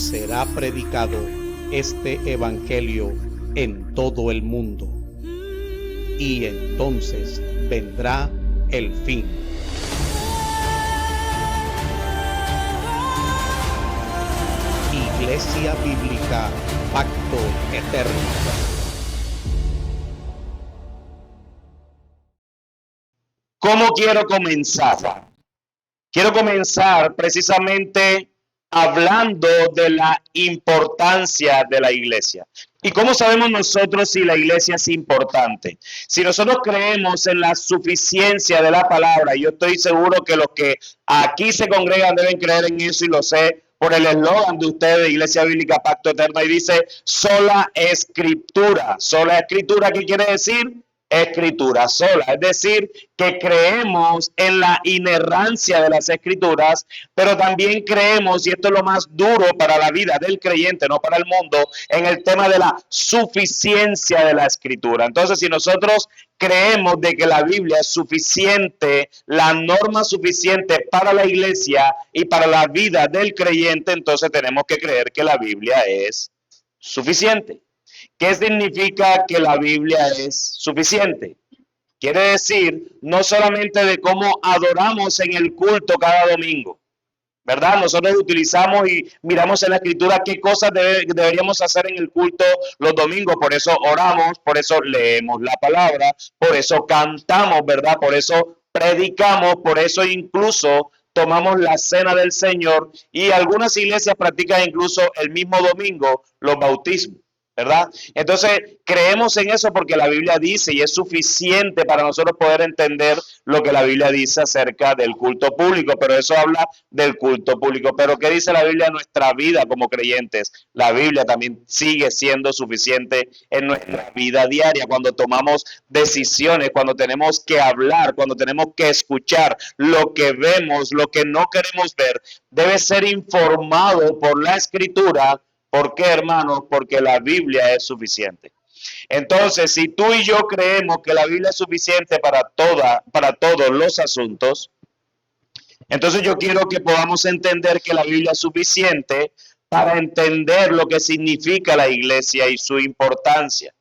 será predicado este evangelio en todo el mundo, y entonces vendrá el fin. Iglesia Bíblica Pacto Eterno. ¿Cómo quiero comenzar? Quiero comenzar precisamente hablando de la importancia de la iglesia. ¿Y cómo sabemos nosotros si la iglesia es importante? Si nosotros creemos en la suficiencia de la palabra, yo estoy seguro que los que aquí se congregan deben creer en eso, y lo sé por el eslogan de ustedes, Iglesia Bíblica Pacto Eterno, y dice sola escritura. Sola escritura, ¿qué quiere decir? Escritura sola, es decir, que creemos en la inerrancia de las escrituras, pero también creemos, y esto es lo más duro para la vida del creyente, no para el mundo, en el tema de la suficiencia de la escritura. Entonces, si nosotros creemos de que la Biblia es suficiente, la norma suficiente para la iglesia y para la vida del creyente, entonces tenemos que creer que la Biblia es suficiente. ¿Qué significa que la Biblia es suficiente? Quiere decir no solamente de cómo adoramos en el culto cada domingo, ¿verdad? Nosotros utilizamos y miramos en la escritura qué cosas deberíamos hacer en el culto los domingos. Por eso oramos, por eso leemos la palabra, por eso cantamos, ¿verdad? Por eso predicamos, por eso incluso tomamos la cena del Señor, y algunas iglesias practican incluso el mismo domingo los bautismos, ¿verdad? Entonces creemos en eso porque la Biblia dice, y es suficiente para nosotros poder entender lo que la Biblia dice acerca del culto público. Pero eso habla del culto público. Pero ¿qué dice la Biblia en nuestra vida como creyentes? La Biblia también sigue siendo suficiente en nuestra vida diaria, cuando tomamos decisiones, cuando tenemos que hablar, cuando tenemos que escuchar. Lo que vemos, lo que no queremos ver, debe ser informado por la escritura. ¿Por qué, hermanos? Porque la Biblia es suficiente. Entonces, si tú y yo creemos que la Biblia es suficiente para todos los asuntos, entonces yo quiero que podamos entender que la Biblia es suficiente para entender lo que significa la iglesia y su importancia,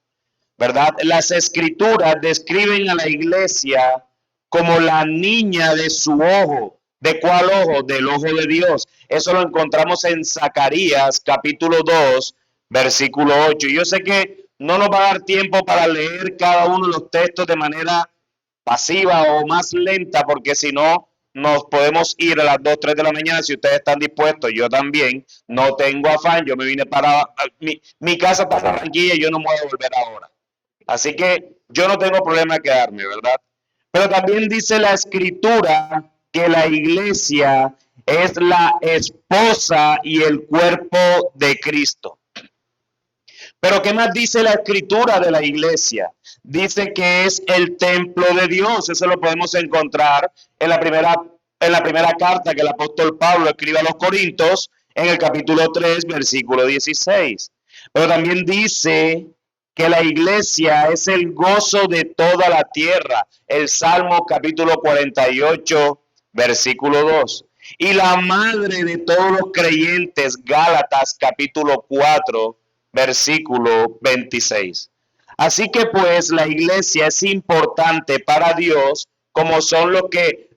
¿verdad? Las escrituras describen a la iglesia como la niña de su ojo. ¿De cuál ojo? Del ojo de Dios. Eso lo encontramos en Zacarías capítulo 2, versículo 8. Y yo sé que no nos va a dar tiempo para leer cada uno de los textos de manera pasiva o más lenta, porque si no nos podemos ir a las 2, 3 de la mañana. Si ustedes están dispuestos, yo también, no tengo afán. Yo me vine para mi casa para Barranquilla y yo no me voy a volver ahora. Así que yo no tengo problema de quedarme, ¿verdad? Pero también dice la escritura que la iglesia es la esposa y el cuerpo de Cristo. Pero ¿qué más dice la escritura de la iglesia? Dice que es el templo de Dios. Eso lo podemos encontrar en la primera carta que el apóstol Pablo escribe a los Corintios, en el capítulo 3, versículo 16. Pero también dice que la iglesia es el gozo de toda la tierra. El Salmo capítulo 48, versículo 2. Y la madre de todos los creyentes, Gálatas capítulo 4, versículo 26. Así que pues la iglesia es importante para Dios, como son los que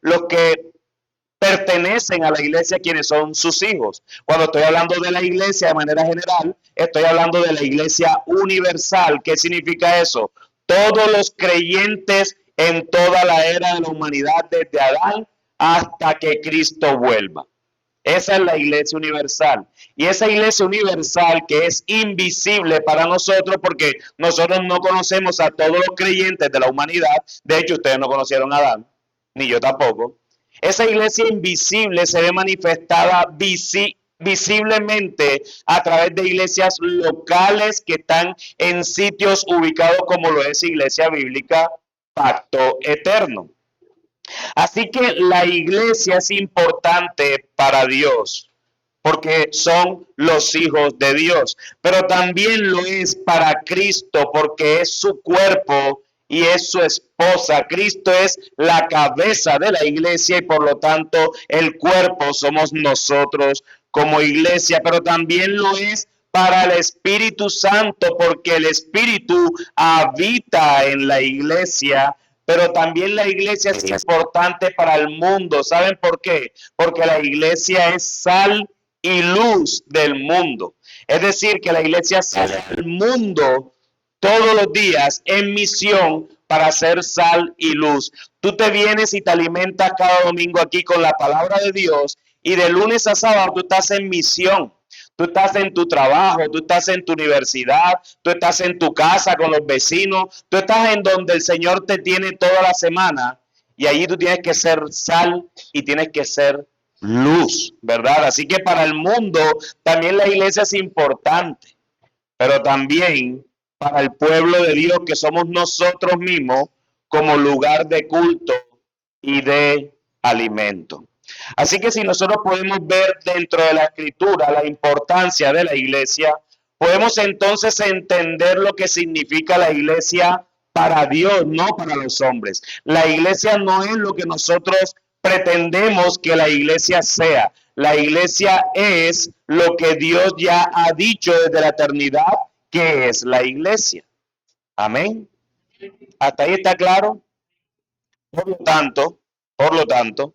pertenecen a la iglesia, quienes son sus hijos. Cuando estoy hablando de la iglesia de manera general, estoy hablando de la iglesia universal. ¿Qué significa eso? Todos los creyentes en toda la era de la humanidad, desde Adán hasta que Cristo vuelva. Esa es la iglesia universal. Y esa iglesia universal que es invisible para nosotros, porque nosotros no conocemos a todos los creyentes de la humanidad. De hecho, ustedes no conocieron a Adán, ni yo tampoco. Esa iglesia invisible se ve manifestada visiblemente a través de iglesias locales que están en sitios ubicados como lo es Iglesia Bíblica Pacto Eterno. Así que la iglesia es importante para Dios, porque son los hijos de Dios, pero también lo es para Cristo, porque es su cuerpo y es su esposa. Cristo es la cabeza de la iglesia y por lo tanto el cuerpo somos nosotros como iglesia, pero también lo es para el Espíritu Santo, porque el Espíritu habita en la iglesia, pero también la iglesia es importante para el mundo. ¿Saben por qué? Porque la iglesia es sal y luz del mundo. Es decir, que la iglesia sale al mundo todos los días en misión para ser sal y luz. Tú te vienes y te alimentas cada domingo aquí con la palabra de Dios y de lunes a sábado tú estás en misión. Tú estás en tu trabajo, tú estás en tu universidad, tú estás en tu casa con los vecinos, tú estás en donde el Señor te tiene toda la semana y allí tú tienes que ser sal y tienes que ser luz, ¿verdad? Así que para el mundo también la iglesia es importante, pero también para el pueblo de Dios que somos nosotros mismos como lugar de culto y de alimento. Así que si nosotros podemos ver dentro de la escritura la importancia de la iglesia, podemos entonces entender lo que significa la iglesia para Dios, no para los hombres. La iglesia no es lo que nosotros pretendemos que la iglesia sea. La iglesia es lo que Dios ya ha dicho desde la eternidad que es la iglesia. Amén. ¿Hasta ahí está claro? Por lo tanto,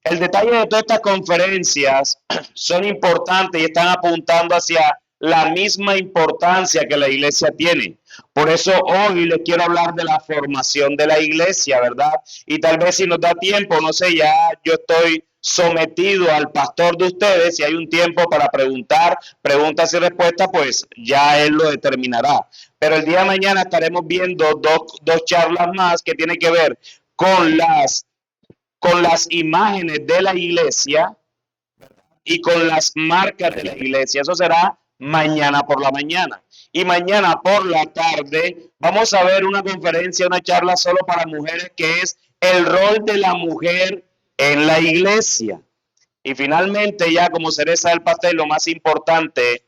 el detalle de todas estas conferencias son importantes y están apuntando hacia la misma importancia que la iglesia tiene. Por eso hoy les quiero hablar de la formación de la iglesia, ¿verdad? Y tal vez si nos da tiempo, no sé, ya yo estoy sometido al pastor de ustedes, si hay un tiempo para preguntar, preguntas y respuestas, pues ya él lo determinará. Pero el día de mañana estaremos viendo dos charlas más que tienen que ver con las imágenes de la iglesia y con las marcas de la iglesia. Eso será mañana por la mañana. Y mañana por la tarde vamos a ver una conferencia, una charla solo para mujeres, que es el rol de la mujer en la iglesia. Y finalmente, ya como cereza del pastel, lo más importante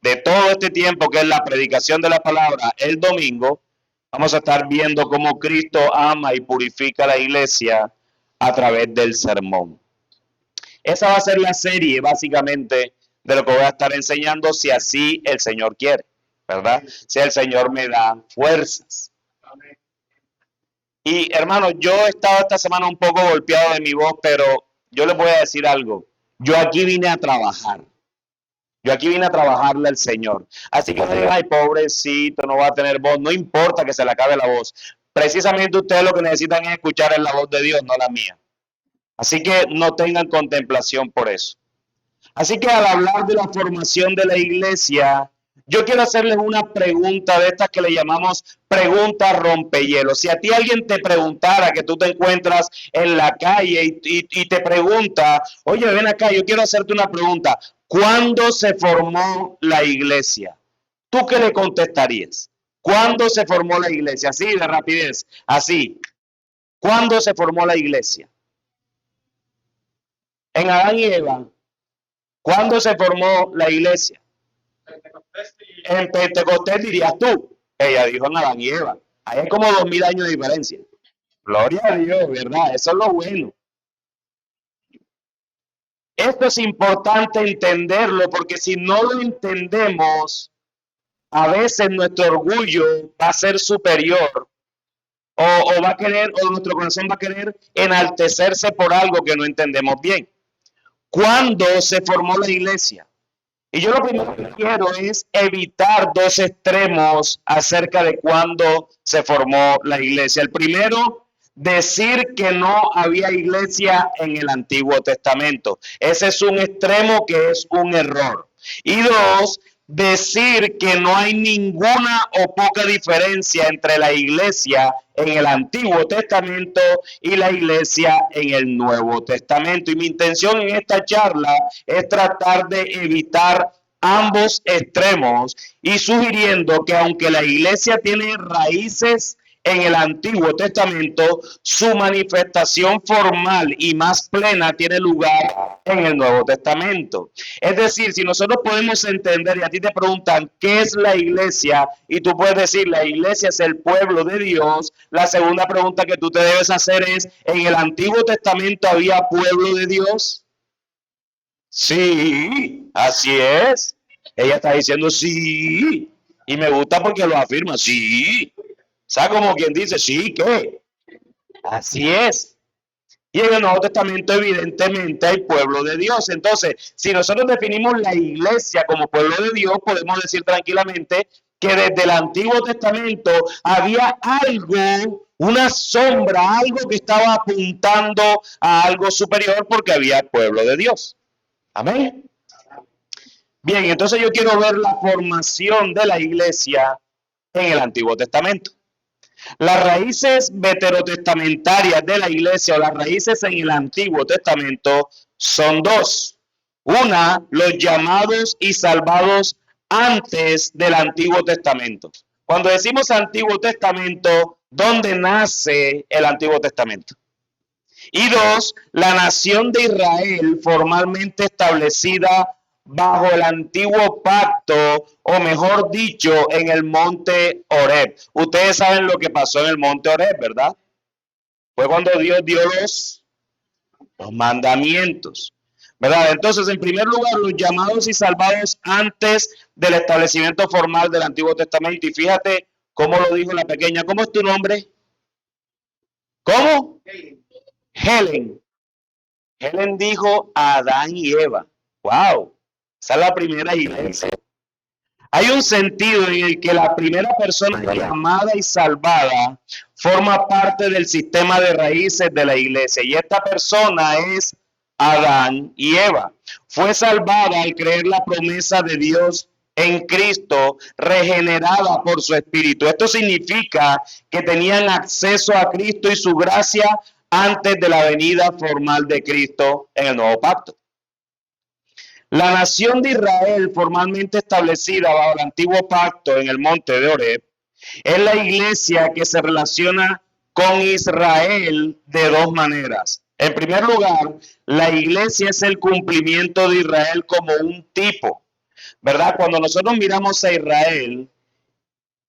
de todo este tiempo, que es la predicación de la palabra, el domingo, vamos a estar viendo cómo Cristo ama y purifica la iglesia a través del sermón. Esa va a ser la serie, básicamente, de lo que voy a estar enseñando, si así el Señor quiere, ¿verdad? Si el Señor me da fuerzas. Y, hermano, yo he estado esta semana un poco golpeado de mi voz, pero yo les voy a decir algo. Yo aquí vine a trabajar. Yo aquí vine a trabajarle al Señor. Así que no digan, ay, pobrecito, no va a tener voz. No importa que se le acabe la voz. Precisamente ustedes lo que necesitan es escuchar la voz de Dios, no la mía. Así que no tengan contemplación por eso. Así que al hablar de la formación de la iglesia, yo quiero hacerles una pregunta de estas que le llamamos pregunta rompehielos. Si a ti alguien te preguntara, que tú te encuentras en la calle y te pregunta, oye, ven acá, yo quiero hacerte una pregunta. ¿Cuándo se formó la iglesia? ¿Tú qué le contestarías? ¿Cuándo se formó la iglesia? Así de rapidez, así. ¿Cuándo se formó la iglesia? En Adán y Eva. ¿Cuándo se formó la iglesia? En Pentecostés dirías tú. Ella dijo en Adán y Eva. Ahí hay como 2000 años de diferencia. Gloria a Dios, ¿verdad? Eso es lo bueno. Esto es importante entenderlo, porque si no lo entendemos, a veces nuestro orgullo va a ser superior o va a querer, o nuestro corazón va a querer enaltecerse por algo que no entendemos bien. ¿Cuándo se formó la iglesia? Y yo lo primero que quiero es evitar dos extremos acerca de cuándo se formó la iglesia. El primero, decir que no había iglesia en el Antiguo Testamento. Ese es un extremo que es un error. Y dos, decir que no hay ninguna o poca diferencia entre la iglesia en el Antiguo Testamento y la iglesia en el Nuevo Testamento. Y mi intención en esta charla es tratar de evitar ambos extremos y sugiriendo que aunque la iglesia tiene raíces en el Antiguo Testamento, su manifestación formal y más plena tiene lugar en el Nuevo Testamento. Es decir, si nosotros podemos entender, y a ti te preguntan, ¿qué es la iglesia? Y tú puedes decir, la iglesia es el pueblo de Dios. La segunda pregunta que tú te debes hacer es, ¿en el Antiguo Testamento había pueblo de Dios? Sí, así es. Ella está diciendo sí. Y me gusta porque lo afirma, sí. ¿Sabe como quien dice, sí, qué? Así es. Y en el Nuevo Testamento evidentemente hay pueblo de Dios. Entonces, si nosotros definimos la iglesia como pueblo de Dios, podemos decir tranquilamente que desde el Antiguo Testamento había algo, una sombra, algo que estaba apuntando a algo superior porque había pueblo de Dios. Amén. Bien, entonces yo quiero ver la formación de la iglesia en el Antiguo Testamento. Las raíces veterotestamentarias de la iglesia o las raíces en el Antiguo Testamento son dos. Una, los llamados y salvados antes del Antiguo Testamento. Cuando decimos Antiguo Testamento, ¿dónde nace el Antiguo Testamento? Y dos, la nación de Israel formalmente establecida bajo el antiguo pacto, o mejor dicho, en el monte Horeb. Ustedes saben lo que pasó en el monte Horeb, ¿verdad? Fue cuando Dios dio los mandamientos, ¿verdad? Entonces, en primer lugar, los llamados y salvados antes del establecimiento formal del Antiguo Testamento. Y fíjate cómo lo dijo la pequeña. ¿Cómo es tu nombre? ¿Cómo? Helen. Helen dijo a Adán y Eva. ¡Wow! Esa es la primera iglesia. Hay un sentido en el que la primera persona llamada y salvada forma parte del sistema de raíces de la iglesia. Y esta persona es Adán y Eva. Fue salvada al creer la promesa de Dios en Cristo, regenerada por su Espíritu. Esto significa que tenían acceso a Cristo y su gracia antes de la venida formal de Cristo en el nuevo pacto. La nación de Israel, formalmente establecida bajo el antiguo pacto en el monte de Horeb, es la iglesia que se relaciona con Israel de dos maneras. En primer lugar, la iglesia es el cumplimiento de Israel como un tipo, ¿verdad? Cuando nosotros miramos a Israel,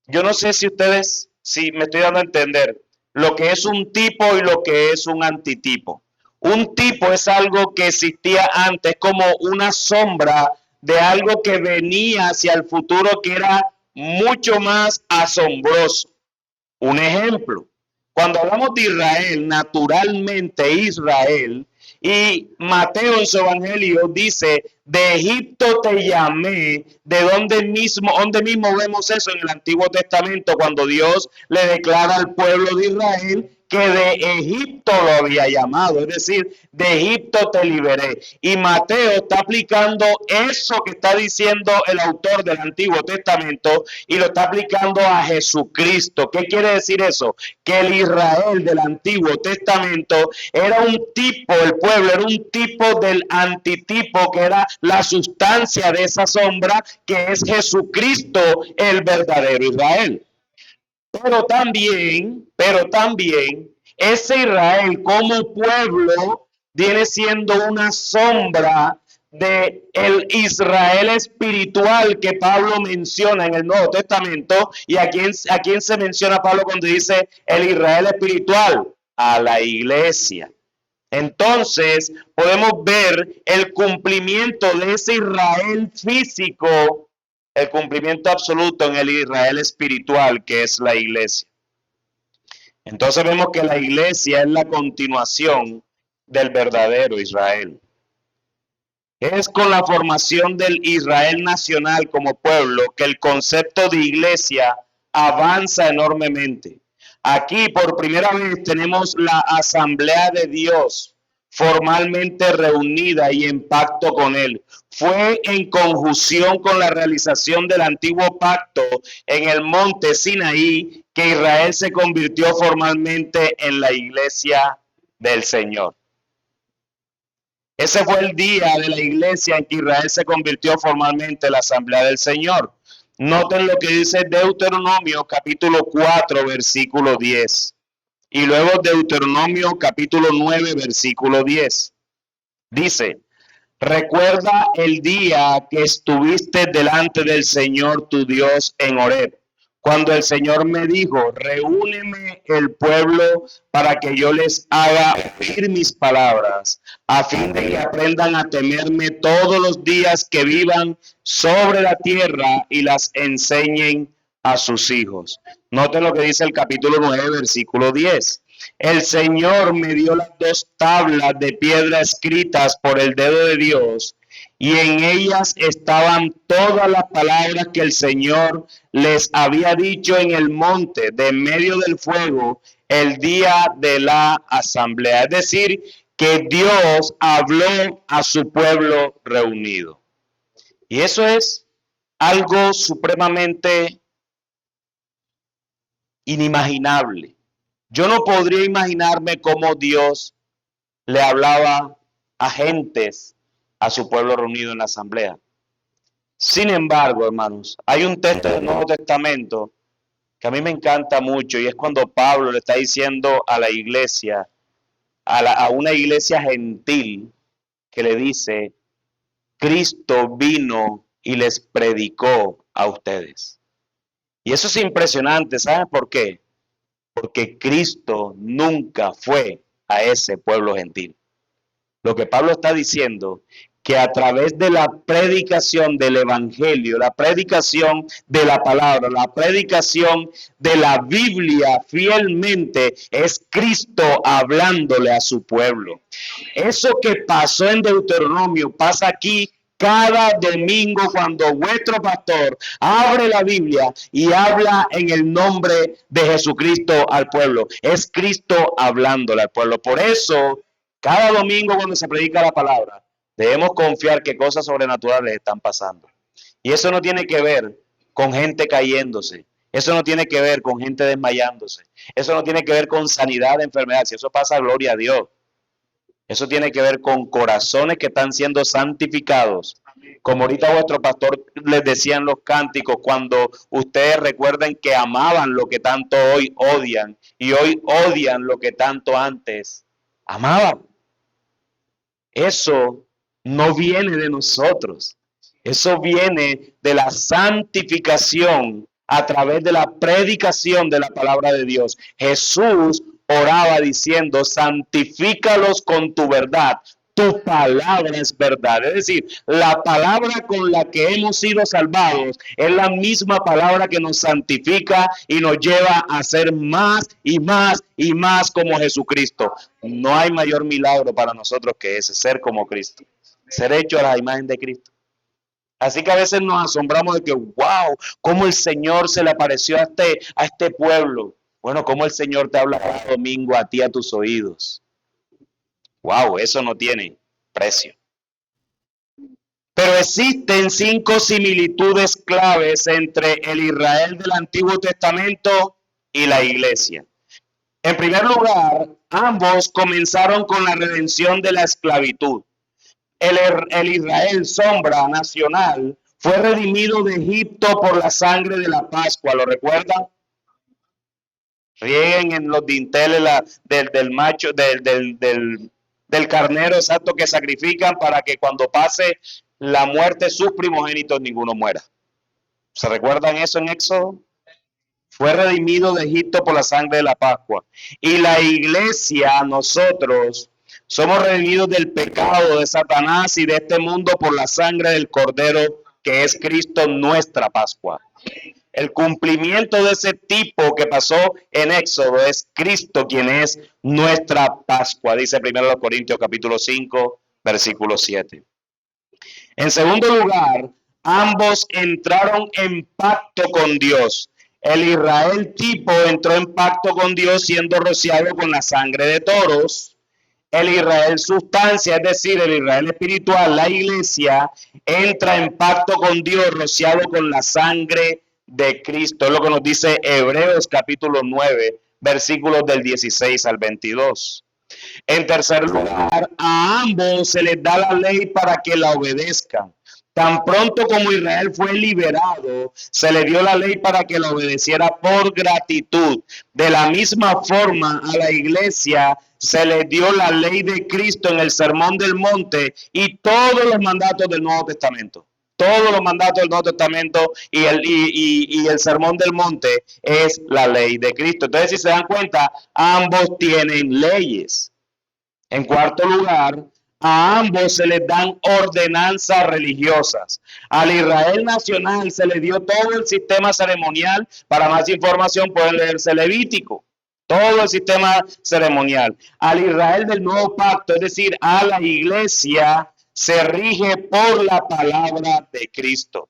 yo no sé si ustedes, si me estoy dando a entender, lo que es un tipo y lo que es un antitipo. Un tipo es algo que existía antes, como una sombra de algo que venía hacia el futuro que era mucho más asombroso. Un ejemplo, cuando hablamos de Israel, naturalmente Israel, y Mateo en su evangelio dice, de Egipto te llamé, de donde mismo vemos eso en el Antiguo Testamento, cuando Dios le declara al pueblo de Israel que de Egipto lo había llamado, es decir, de Egipto te liberé. Y Mateo está aplicando eso que está diciendo el autor del Antiguo Testamento y lo está aplicando a Jesucristo. ¿Qué quiere decir eso? Que el Israel del Antiguo Testamento era un tipo, el pueblo era un tipo del antitipo, que era la sustancia de esa sombra, que es Jesucristo, el verdadero Israel. Pero también, ese Israel como pueblo viene siendo una sombra de el Israel espiritual que Pablo menciona en el Nuevo Testamento. ¿Y a quién se menciona Pablo cuando dice el Israel espiritual? A la iglesia. Entonces podemos ver el cumplimiento de ese Israel físico, el cumplimiento absoluto en el Israel espiritual, que es la iglesia. Entonces vemos que la iglesia es la continuación del verdadero Israel. Es con la formación del Israel nacional como pueblo que el concepto de iglesia avanza enormemente. Aquí por primera vez tenemos la Asamblea de Dios formalmente reunida y en pacto con él. Fue en conjunción con la realización del antiguo pacto en el monte Sinaí que Israel se convirtió formalmente en la iglesia del Señor. Ese fue el día de la iglesia en que Israel se convirtió formalmente en la Asamblea del Señor. Noten lo que dice Deuteronomio capítulo 4, versículo 10. Y luego Deuteronomio capítulo 9, versículo 10. Dice, recuerda el día que estuviste delante del Señor tu Dios en Horeb, cuando el Señor me dijo, reúneme el pueblo para que yo les haga oír mis palabras, a fin de que aprendan a temerme todos los días que vivan sobre la tierra y las enseñen a sus hijos. Note lo que dice el capítulo 9, versículo 10. El Señor me dio las 2 tablas de piedra escritas por el dedo de Dios, y en ellas estaban todas las palabras que el Señor les había dicho en el monte de en medio del fuego el día de la asamblea. Es decir, que Dios habló a su pueblo reunido. Y eso es algo supremamente inimaginable. Yo no podría imaginarme cómo Dios le hablaba a gentes, a su pueblo reunido en la asamblea. Sin embargo, hermanos, hay un texto del Nuevo Testamento que a mí me encanta mucho, y es cuando Pablo le está diciendo a la iglesia, a una iglesia gentil, que le dice, Cristo vino y les predicó a ustedes. Y eso es impresionante, ¿saben por qué? Porque Cristo nunca fue a ese pueblo gentil. Lo que Pablo está diciendo, que a través de la predicación del evangelio, la predicación de la palabra, la predicación de la Biblia fielmente, es Cristo hablándole a su pueblo. Eso que pasó en Deuteronomio pasa aquí cada domingo cuando vuestro pastor abre la Biblia y habla en el nombre de Jesucristo al pueblo. Es Cristo hablándole al pueblo. Por eso, cada domingo cuando se predica la palabra, debemos confiar que cosas sobrenaturales están pasando. Y eso no tiene que ver con gente cayéndose. Eso no tiene que ver con gente desmayándose. Eso no tiene que ver con sanidad de enfermedades. Si eso pasa, gloria a Dios. Eso tiene que ver con corazones que están siendo santificados. Como ahorita vuestro pastor les decía en los cánticos, cuando ustedes recuerden que amaban lo que tanto hoy odian y hoy odian lo que tanto antes amaban. Eso no viene de nosotros. Eso viene de la santificación a través de la predicación de la palabra de Dios. Jesús oraba diciendo, santifícalos con tu verdad. Tu palabra es verdad. Es decir, la palabra con la que hemos sido salvados es la misma palabra que nos santifica y nos lleva a ser más y más y más como Jesucristo. No hay mayor milagro para nosotros que ese, ser como Cristo, ser hecho a la imagen de Cristo. Así que a veces nos asombramos de que, wow, cómo el Señor se le apareció a este pueblo. Bueno, cómo el Señor te habla cada domingo a ti, a tus oídos. Wow, eso no tiene precio. Pero existen 5 similitudes claves entre el Israel del Antiguo Testamento y la iglesia. En primer lugar, ambos comenzaron con la redención de la esclavitud. El Israel sombra nacional fue redimido de Egipto por la sangre de la Pascua, ¿lo recuerdan? Rieguen en los dinteles del macho, del carnero exacto que sacrifican para que cuando pase la muerte sus primogénitos ninguno muera. ¿Se recuerdan eso en Éxodo? Fue redimido de Egipto por la sangre de la Pascua. Y la iglesia, nosotros, somos redimidos del pecado de Satanás y de este mundo por la sangre del Cordero, que es Cristo, nuestra Pascua. El cumplimiento de ese tipo que pasó en Éxodo es Cristo quien es nuestra Pascua, dice 1 Corintios capítulo 5, versículo 7. En segundo lugar, ambos entraron en pacto con Dios. El Israel tipo entró en pacto con Dios siendo rociado con la sangre de toros. El Israel sustancia, es decir, el Israel espiritual, la iglesia, entra en pacto con Dios rociado con la sangre de Cristo. Es lo que nos dice Hebreos capítulo 9, versículos del 16 al 22. En tercer lugar, a ambos se les da la ley para que la obedezcan. Tan pronto como Israel fue liberado, se le dio la ley para que la obedeciera por gratitud. De la misma forma, a la iglesia se le dio la ley de Cristo en el Sermón del Monte y todos los mandatos del Nuevo Testamento. Todos los mandatos del Nuevo Testamento y el Sermón del Monte es la ley de Cristo. Entonces, si se dan cuenta, ambos tienen leyes. En cuarto lugar, a ambos se les dan ordenanzas religiosas. Al Israel nacional se le dio todo el sistema ceremonial. Para más información pueden leerse Levítico. Todo el sistema ceremonial. Al Israel del nuevo pacto, es decir, a la iglesia, se rige por la palabra de Cristo,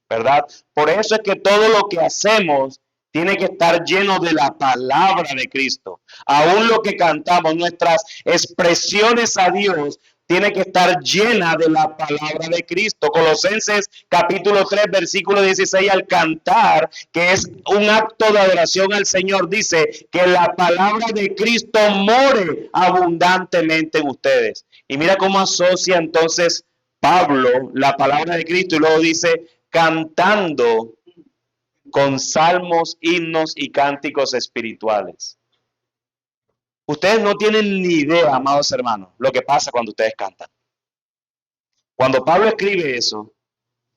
¿verdad? Por eso es que todo lo que hacemos tiene que estar lleno de la palabra de Cristo. Aún lo que cantamos, nuestras expresiones a Dios, tiene que estar llena de la palabra de Cristo. Colosenses capítulo 3, versículo 16, al cantar, que es un acto de adoración al Señor, dice que la palabra de Cristo more abundantemente en ustedes. Y mira cómo asocia entonces Pablo la palabra de Cristo y luego dice cantando con salmos, himnos y cánticos espirituales. Ustedes no tienen ni idea, amados hermanos, lo que pasa cuando ustedes cantan. Cuando Pablo escribe eso,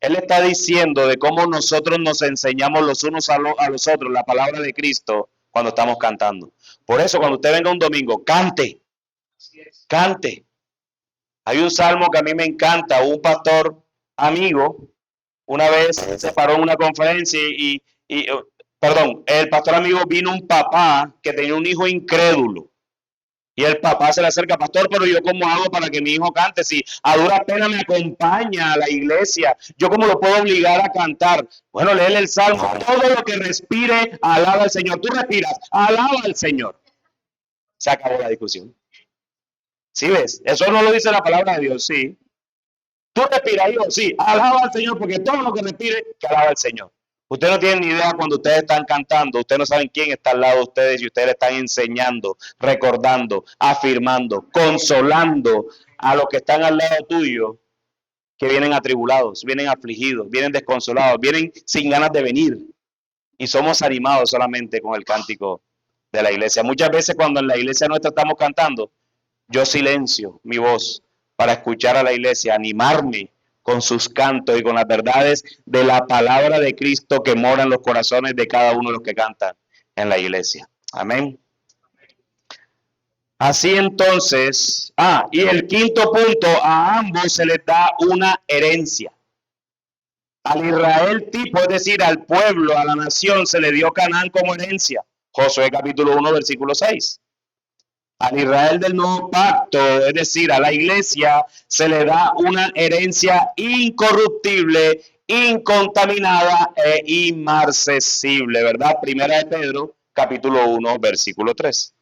él está diciendo de cómo nosotros nos enseñamos los unos a los otros la palabra de Cristo cuando estamos cantando. Por eso, cuando usted venga un domingo, cante. Cante. Hay un salmo que a mí me encanta. Un pastor amigo una vez se paró en una conferencia el pastor amigo vino un papá que tenía un hijo incrédulo. Y el papá se le acerca, pastor, pero yo cómo hago para que mi hijo cante, si a duras penas me acompaña a la iglesia, yo cómo lo puedo obligar a cantar. Bueno, léele el salmo, todo lo que respire, alaba al Señor. Tú respiras, alaba al Señor. Se acabó la discusión. ¿Sí ves? Eso no lo dice la palabra de Dios, sí. Tú respiras, hijo, sí, alaba al Señor, porque todo lo que respire, que alaba al Señor. Ustedes no tienen ni idea cuando ustedes están cantando, ustedes no saben quién está al lado de ustedes y ustedes le están enseñando, recordando, afirmando, consolando a los que están al lado tuyo, que vienen atribulados, vienen afligidos, vienen desconsolados, vienen sin ganas de venir. Y somos animados solamente con el cántico de la iglesia. Muchas veces cuando en la iglesia nuestra estamos cantando, yo silencio mi voz para escuchar a la iglesia, animarme con sus cantos y con las verdades de la palabra de Cristo que mora en los corazones de cada uno de los que cantan en la iglesia. Amén. Así entonces, y el quinto punto, a ambos se les da una herencia. Al Israel tipo, es decir, al pueblo, a la nación, se le dio Canaán como herencia. Josué capítulo 1, versículo 6. Al Israel del nuevo pacto, es decir, a la iglesia, se le da una herencia incorruptible, incontaminada e inmarcesible, ¿verdad? Primera de Pedro, capítulo 1, versículo 3.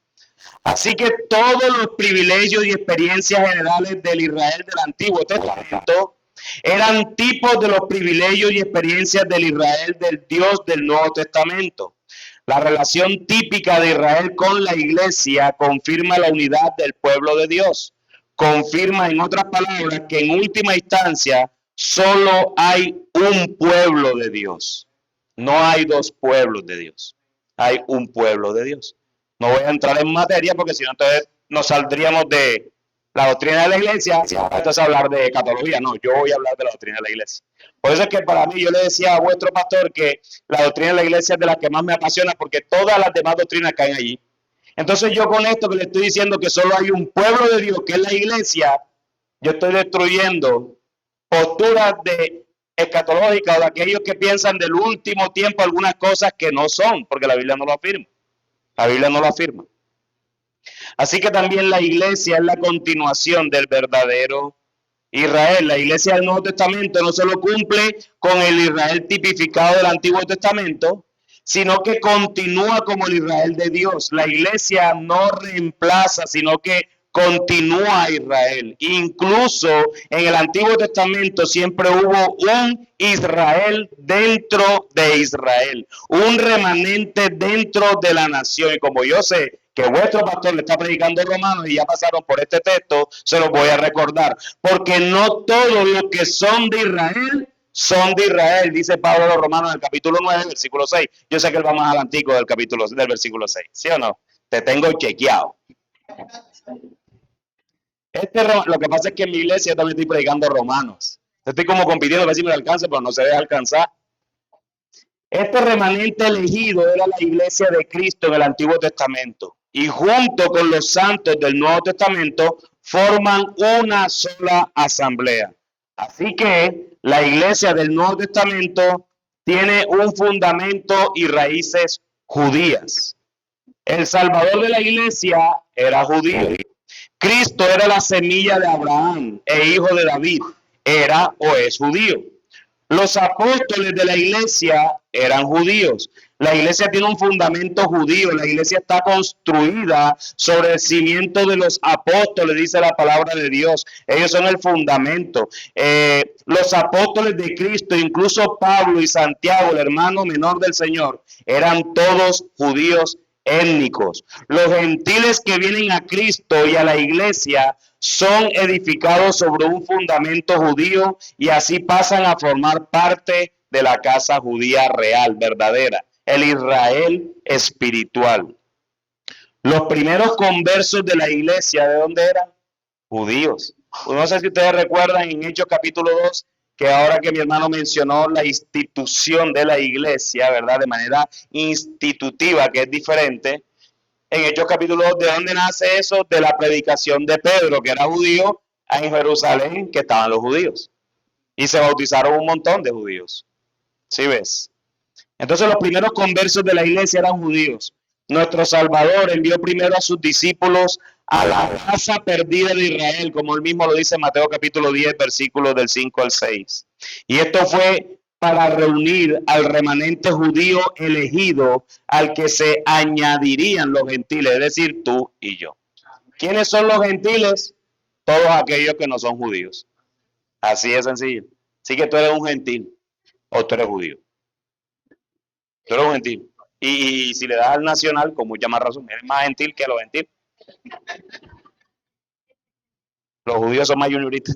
Así que todos los privilegios y experiencias generales del Israel del Antiguo Testamento eran tipos de los privilegios y experiencias del Israel del Dios del Nuevo Testamento. La relación típica de Israel con la iglesia confirma la unidad del pueblo de Dios. Confirma, en otras palabras, que en última instancia solo hay un pueblo de Dios. No hay dos pueblos de Dios. Hay un pueblo de Dios. No voy a entrar en materia porque si no, entonces nos saldríamos de la doctrina de la iglesia. Entonces hablar de escatología. No, yo voy a hablar de la doctrina de la iglesia. Por eso es que para mí, yo le decía a vuestro pastor que la doctrina de la iglesia es de las que más me apasiona porque todas las demás doctrinas caen allí. Entonces yo con esto que le estoy diciendo que solo hay un pueblo de Dios, que es la iglesia, yo estoy destruyendo posturas de escatológicas o de aquellos que piensan del último tiempo algunas cosas que no son, porque la Biblia no lo afirma. La Biblia no lo afirma. Así que también la iglesia es la continuación del verdadero Israel. La iglesia del Nuevo Testamento no solo cumple con el Israel tipificado del Antiguo Testamento, sino que continúa como el Israel de Dios. La iglesia no reemplaza, sino que continúa a Israel. Incluso en el Antiguo Testamento siempre hubo un Israel dentro de Israel, un remanente dentro de la nación. Y como yo sé que vuestro pastor le está predicando Romanos y ya pasaron por este texto, se los voy a recordar, porque no todos los que son de Israel, dice Pablo a los Romanos en el capítulo 9, versículo 6. Yo sé que él va más adelantico del versículo 6, ¿sí o no? Te tengo chequeado. Lo que pasa es que en mi iglesia también estoy predicando Romanos. Estoy como compitiendo a ver si me alcanza, pero no se deja alcanzar. Este remanente elegido era la iglesia de Cristo en el Antiguo Testamento. Y junto con los santos del Nuevo Testamento forman una sola asamblea. Así que la iglesia del Nuevo Testamento tiene un fundamento y raíces judías. El Salvador de la iglesia era judío. Cristo era la semilla de Abraham e hijo de David. Era o es judío. Los apóstoles de la iglesia eran judíos. La iglesia tiene un fundamento judío. La iglesia está construida sobre el cimiento de los apóstoles, dice la palabra de Dios. Ellos son el fundamento. Los apóstoles de Cristo, incluso Pablo y Santiago, el hermano menor del Señor, eran todos judíos étnicos. Los gentiles que vienen a Cristo y a la iglesia son edificados sobre un fundamento judío y así pasan a formar parte de la casa judía real, verdadera, el Israel espiritual. Los primeros conversos de la iglesia, ¿de dónde eran? Judíos. No sé si ustedes recuerdan en Hechos capítulo 2, que ahora que mi hermano mencionó la institución de la iglesia, ¿verdad? De manera institutiva, que es diferente. En Hechos capítulo 2, ¿de dónde nace eso? De la predicación de Pedro, que era judío, en Jerusalén, que estaban los judíos. Y se bautizaron un montón de judíos. ¿Sí ves? Entonces los primeros conversos de la iglesia eran judíos. Nuestro Salvador envió primero a sus discípulos a la raza perdida de Israel, como él mismo lo dice en Mateo capítulo 10, versículos del 5 al 6. Y esto fue para reunir al remanente judío elegido al que se añadirían los gentiles, es decir, tú y yo. ¿Quiénes son los gentiles? Todos aquellos que no son judíos. Así de sencillo. Así que tú eres un gentil o tú eres judío. Tú eres un gentil. Y si le das al nacional, con mucha más razón, eres más gentil que los gentiles. Los judíos son más junioristas.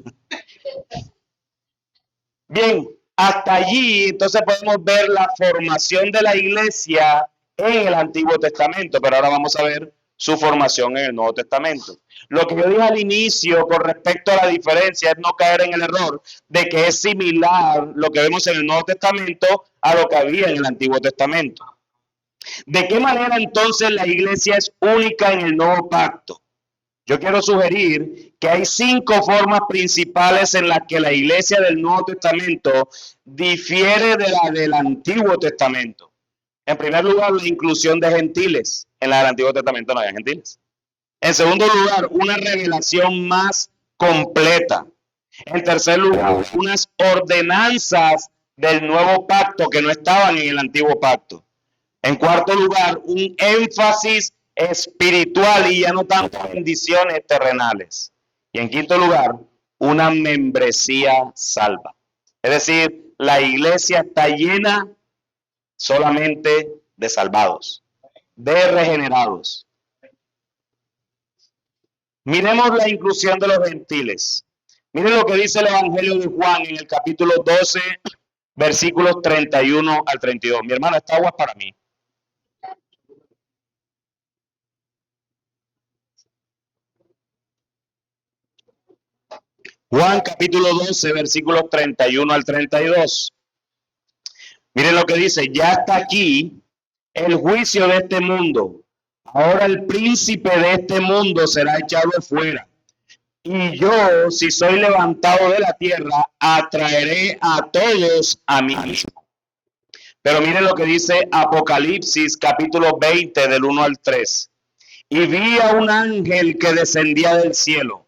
Bien, hasta allí entonces podemos ver la formación de la iglesia en el Antiguo Testamento, pero ahora vamos a ver su formación en el Nuevo Testamento. Lo que yo dije al inicio con respecto a la diferencia es no caer en el error de que es similar lo que vemos en el Nuevo Testamento a lo que había en el Antiguo Testamento. ¿De qué manera entonces la iglesia es única en el Nuevo Pacto? Yo quiero sugerir que hay 5 formas principales en las que la iglesia del Nuevo Testamento difiere de la del Antiguo Testamento. En primer lugar, la inclusión de gentiles. En la del Antiguo Testamento no había gentiles. En segundo lugar, una revelación más completa. En tercer lugar, unas ordenanzas del nuevo pacto que no estaban en el antiguo pacto. En cuarto lugar, un énfasis espiritual y ya no tanto bendiciones terrenales. Y en quinto lugar, una membresía salva. Es decir, la iglesia está llena solamente de salvados, de regenerados. Miremos la inclusión de los gentiles. Miren lo que dice el Evangelio de Juan en el capítulo 12, versículos 31 al 32. Mi hermano, esta agua es para mí. Juan capítulo 12, versículos 31 al 32. Miren lo que dice, ya está aquí el juicio de este mundo. Ahora el príncipe de este mundo será echado fuera. Y yo, si soy levantado de la tierra, atraeré a todos a mí mismo. Pero miren lo que dice Apocalipsis capítulo 20 del 1 al 3. Y vi a un ángel que descendía del cielo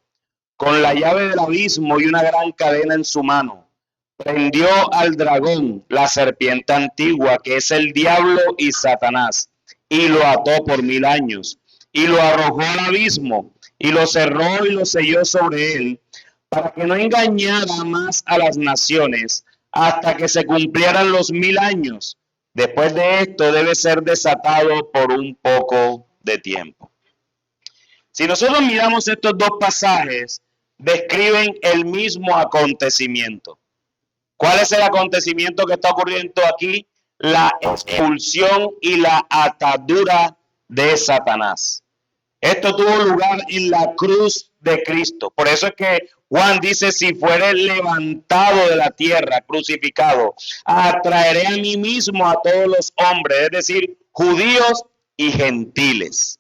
con la llave del abismo y una gran cadena en su mano. Prendió al dragón, la serpiente antigua, que es el diablo y Satanás, y lo ató por 1000 años, y lo arrojó al abismo, y lo cerró y lo selló sobre él, para que no engañara más a las naciones, hasta que se cumplieran los 1000 años. Después de esto debe ser desatado por un poco de tiempo. Si nosotros miramos estos dos pasajes, describen el mismo acontecimiento. ¿Cuál es el acontecimiento que está ocurriendo aquí? La expulsión y la atadura de Satanás. Esto tuvo lugar en la cruz de Cristo. Por eso es que Juan dice, si fuere levantado de la tierra, crucificado, atraeré a mí mismo a todos los hombres, es decir, judíos y gentiles.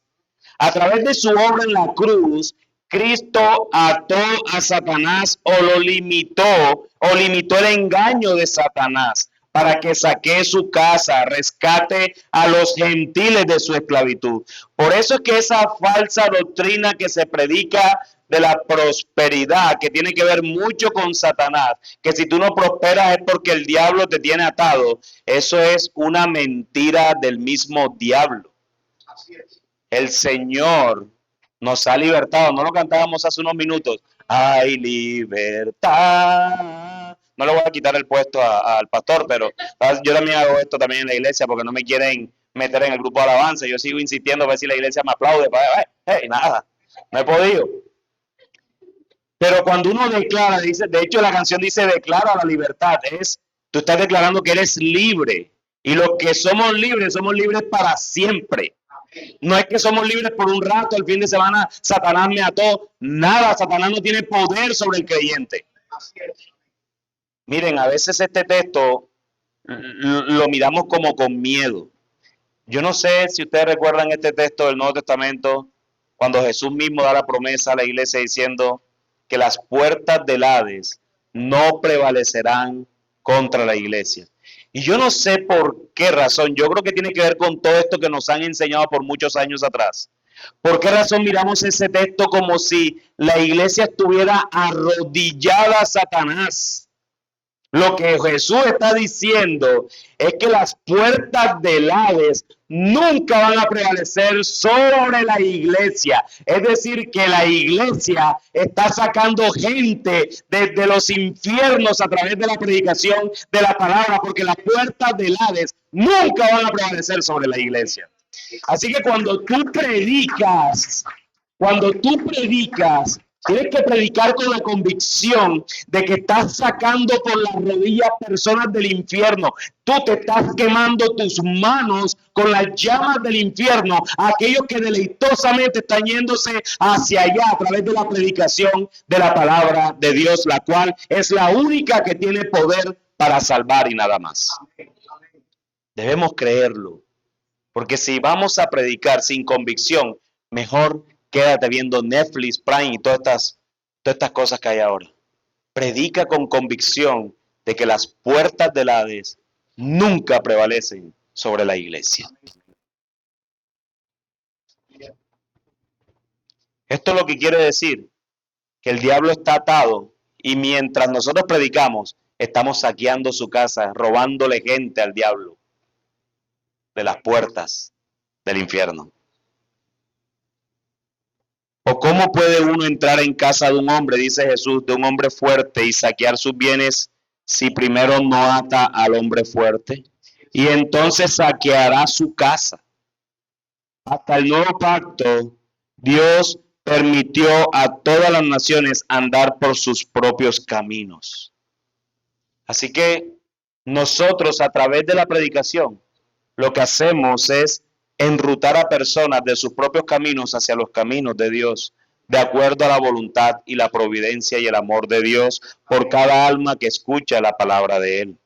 A través de su obra en la cruz, Cristo ató a Satanás o limitó el engaño de Satanás para que saque su casa, rescate a los gentiles de su esclavitud. Por eso es que esa falsa doctrina que se predica de la prosperidad, que tiene que ver mucho con Satanás, que si tú no prosperas es porque el diablo te tiene atado, eso es una mentira del mismo diablo. Así es. El Señor nos ha libertado, no lo cantábamos hace unos minutos, hay libertad. No le voy a quitar el puesto al pastor, pero yo también hago esto también en la iglesia porque no me quieren meter en el grupo de alabanza. Yo sigo insistiendo a ver si la iglesia me aplaude. Nada, no he podido. Pero cuando uno declara, dice, de hecho la canción dice declara la libertad, tú estás declarando que eres libre. Y los que somos libres para siempre. No es que somos libres por un rato, el fin de semana Satanás me ató. Nada, Satanás no tiene poder sobre el creyente. Miren, a veces este texto lo miramos como con miedo. Yo no sé si ustedes recuerdan este texto del Nuevo Testamento, cuando Jesús mismo da la promesa a la iglesia diciendo que las puertas del Hades no prevalecerán contra la iglesia. Y yo no sé por qué razón, yo creo que tiene que ver con todo esto que nos han enseñado por muchos años atrás. ¿Por qué razón miramos ese texto como si la iglesia estuviera arrodillada a Satanás? Lo que Jesús está diciendo es que las puertas del Hades nunca van a prevalecer sobre la iglesia. Es decir, que la iglesia está sacando gente desde los infiernos a través de la predicación de la palabra, porque las puertas del Hades nunca van a prevalecer sobre la iglesia. Así que cuando tú predicas, tienes que predicar con la convicción de que estás sacando por las rodillas personas del infierno. Tú te estás quemando tus manos con las llamas del infierno a aquellos que deleitosamente están yéndose hacia allá a través de la predicación de la palabra de Dios, la cual es la única que tiene poder para salvar y nada más. Debemos creerlo, porque si vamos a predicar sin convicción, mejor quédate viendo Netflix, Prime y todas estas cosas que hay ahora. Predica con convicción de que las puertas del Hades nunca prevalecen sobre la iglesia. Esto es lo que quiere decir que el diablo está atado y mientras nosotros predicamos, estamos saqueando su casa, robándole gente al diablo de las puertas del infierno. ¿O cómo puede uno entrar en casa de un hombre, dice Jesús, de un hombre fuerte y saquear sus bienes si primero no ata al hombre fuerte? Y entonces saqueará su casa. Hasta el nuevo pacto, Dios permitió a todas las naciones andar por sus propios caminos. Así que nosotros a través de la predicación, lo que hacemos es enrutar a personas de sus propios caminos hacia los caminos de Dios, de acuerdo a la voluntad y la providencia y el amor de Dios por cada alma que escucha la palabra de Él.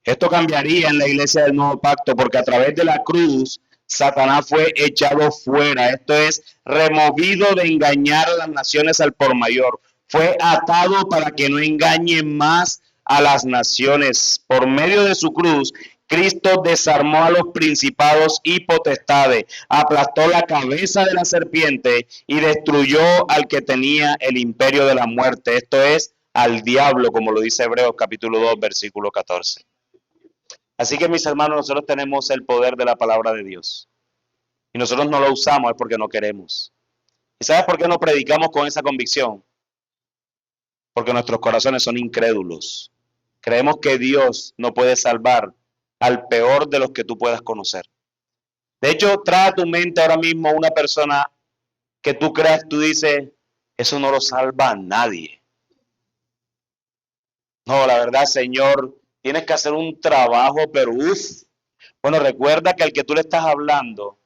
Esto cambiaría en la iglesia del nuevo pacto porque a través de la cruz Satanás fue echado fuera, esto es, removido de engañar a las naciones al por mayor. Fue atado para que no engañe más a las naciones. Por medio de su cruz, Cristo desarmó a los principados y potestades, aplastó la cabeza de la serpiente y destruyó al que tenía el imperio de la muerte. Esto es, al diablo, como lo dice Hebreos capítulo 2, versículo 14. Así que, mis hermanos, nosotros tenemos el poder de la palabra de Dios. Y nosotros no lo usamos es porque no queremos. ¿Y sabes por qué no predicamos con esa convicción? Porque nuestros corazones son incrédulos. Creemos que Dios no puede salvar al peor de los que tú puedas conocer. De hecho, trae a tu mente ahora mismo una persona que tú creas, tú dices, eso no lo salva a nadie. No, la verdad, Señor, tienes que hacer un trabajo, pero Bueno, recuerda que al que tú le estás hablando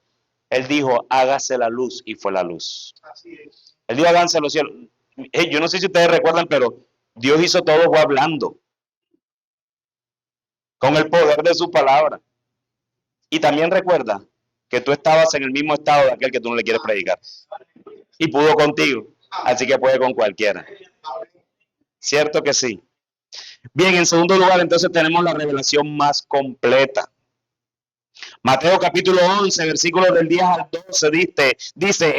Él dijo, hágase la luz, y fue la luz. Él dijo, háganse los cielos. Yo no sé si ustedes recuerdan, pero Dios hizo todo fue hablando, con el poder de su palabra. Y también recuerda que tú estabas en el mismo estado de aquel que tú no le quieres predicar. Y pudo contigo, así que puede con cualquiera. ¿Cierto que sí? Bien, en segundo lugar, entonces tenemos la revelación más completa. Mateo capítulo 11, versículos del 10 al 12 dice,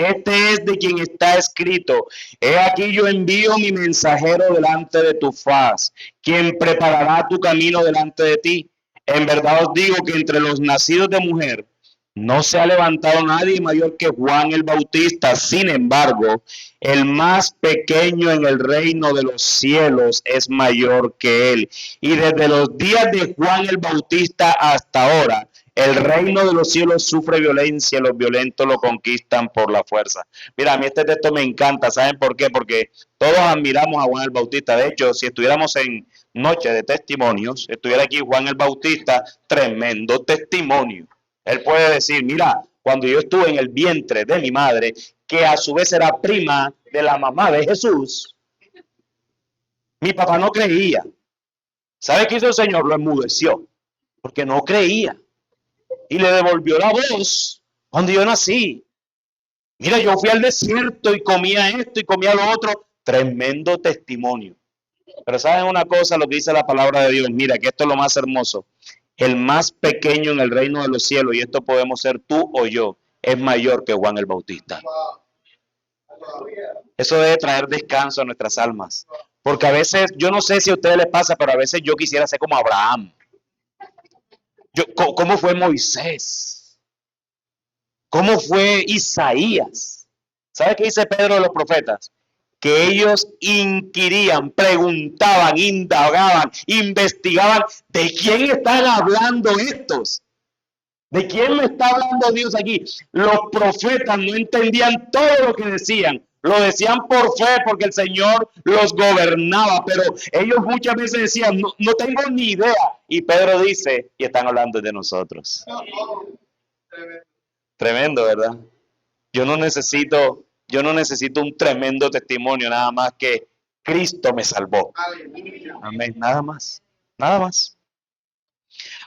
este es de quien está escrito, he aquí yo envío mi mensajero delante de tu faz, quien preparará tu camino delante de ti. En verdad os digo que entre los nacidos de mujer no se ha levantado nadie mayor que Juan el Bautista. Sin embargo, el más pequeño en el reino de los cielos es mayor que él. Y desde los días de Juan el Bautista hasta ahora, el reino de los cielos sufre violencia y los violentos lo conquistan por la fuerza. Mira, a mí este texto me encanta. ¿Saben por qué? Porque todos admiramos a Juan el Bautista. De hecho, si estuviéramos en Noche de Testimonios, estuviera aquí Juan el Bautista, tremendo testimonio. Él puede decir, mira, cuando yo estuve en el vientre de mi madre, que a su vez era prima de la mamá de Jesús, mi papá no creía. ¿Sabe qué hizo el Señor? Lo enmudeció, porque no creía. Y le devolvió la voz cuando yo nací. Mira, yo fui al desierto y comía esto y comía lo otro. Tremendo testimonio. Pero ¿saben una cosa? Lo que dice la palabra de Dios. Mira, que esto es lo más hermoso. El más pequeño en el reino de los cielos, y esto podemos ser tú o yo, es mayor que Juan el Bautista. Eso debe traer descanso a nuestras almas. Porque a veces, yo no sé si a ustedes les pasa, pero a veces yo quisiera ser como Abraham. ¿Cómo fue Moisés? ¿Cómo fue Isaías? ¿Sabe qué dice Pedro de los profetas? Que ellos inquirían, preguntaban, indagaban, investigaban, ¿de quién están hablando estos? ¿De quién me está hablando Dios aquí? Los profetas no entendían todo lo que decían. Lo decían por fe porque el Señor los gobernaba, pero ellos muchas veces decían, no tengo ni idea. Y Pedro dice, y están hablando de nosotros. Tremendo, ¿verdad? Yo no necesito un tremendo testimonio, nada más que Cristo me salvó. Amén, nada más, nada más.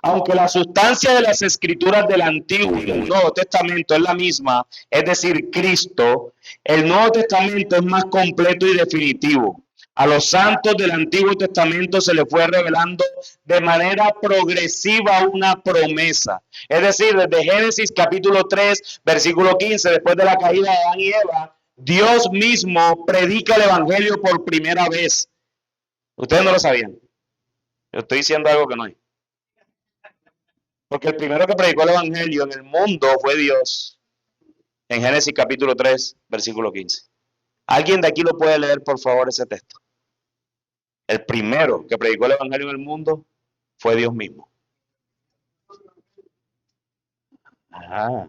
Aunque la sustancia de las escrituras del Antiguo y del Nuevo Testamento es la misma, es decir, Cristo, el Nuevo Testamento es más completo y definitivo. A los santos del Antiguo Testamento se les fue revelando de manera progresiva una promesa. Es decir, desde Génesis capítulo 3, versículo 15, después de la caída de Adán y Eva, Dios mismo predica el Evangelio por primera vez. Ustedes no lo sabían. Yo estoy diciendo algo que no hay. Porque el primero que predicó el Evangelio en el mundo fue Dios. En Génesis capítulo 3, versículo 15. ¿Alguien de aquí lo puede leer, por favor, ese texto? El primero que predicó el Evangelio en el mundo fue Dios mismo. Ah.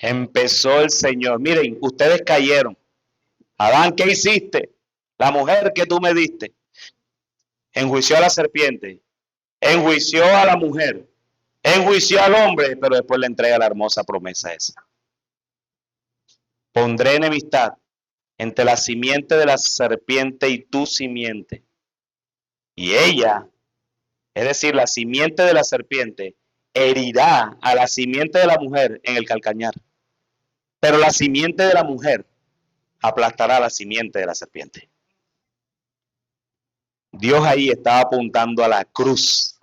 Empezó el Señor. Miren, ustedes cayeron. Adán, ¿qué hiciste? La mujer que tú me diste. Enjuició a la serpiente. Enjuició a la mujer. Enjuició al hombre, pero después le entrega la hermosa promesa esa. Pondré enemistad entre la simiente de la serpiente y tu simiente. Y ella, es decir, la simiente de la serpiente, herirá a la simiente de la mujer en el calcañar. Pero la simiente de la mujer aplastará a la simiente de la serpiente. Dios ahí estaba apuntando a la cruz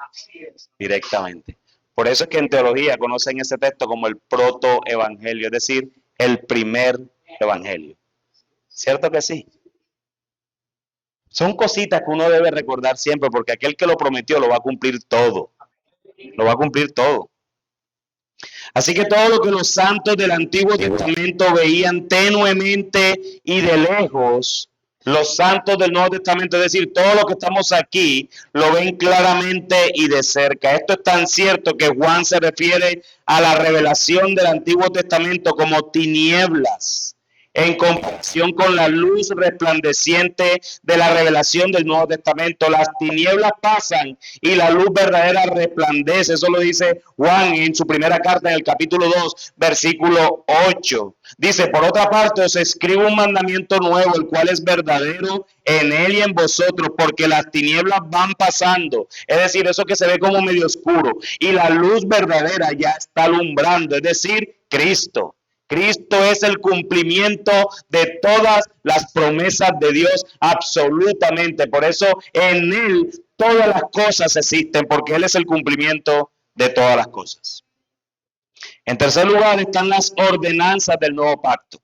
directamente. Por eso es que en teología conocen ese texto como el protoevangelio, es decir, el primer evangelio. ¿Cierto que sí? Son cositas que uno debe recordar siempre, porque aquel que lo prometió lo va a cumplir todo. Lo va a cumplir todo. Así que todo lo que los santos del Antiguo Testamento veían tenuemente y de lejos, los santos del Nuevo Testamento, es decir, todo lo que estamos aquí, lo ven claramente y de cerca. Esto es tan cierto que Juan se refiere a la revelación del Antiguo Testamento como tinieblas. en comparación con la luz resplandeciente de la revelación del Nuevo Testamento. Las tinieblas pasan y la luz verdadera resplandece. Eso lo dice Juan en su primera carta en el capítulo 2, versículo 8. Dice, por otra parte, os escribo un mandamiento nuevo, el cual es verdadero en él y en vosotros, porque las tinieblas van pasando. Es decir, eso que se ve como medio oscuro. Y la luz verdadera ya está alumbrando, es decir, Cristo. Cristo es el cumplimiento de todas las promesas de Dios, absolutamente. Por eso en Él todas las cosas existen, porque Él es el cumplimiento de todas las cosas. En tercer lugar están las ordenanzas del nuevo pacto.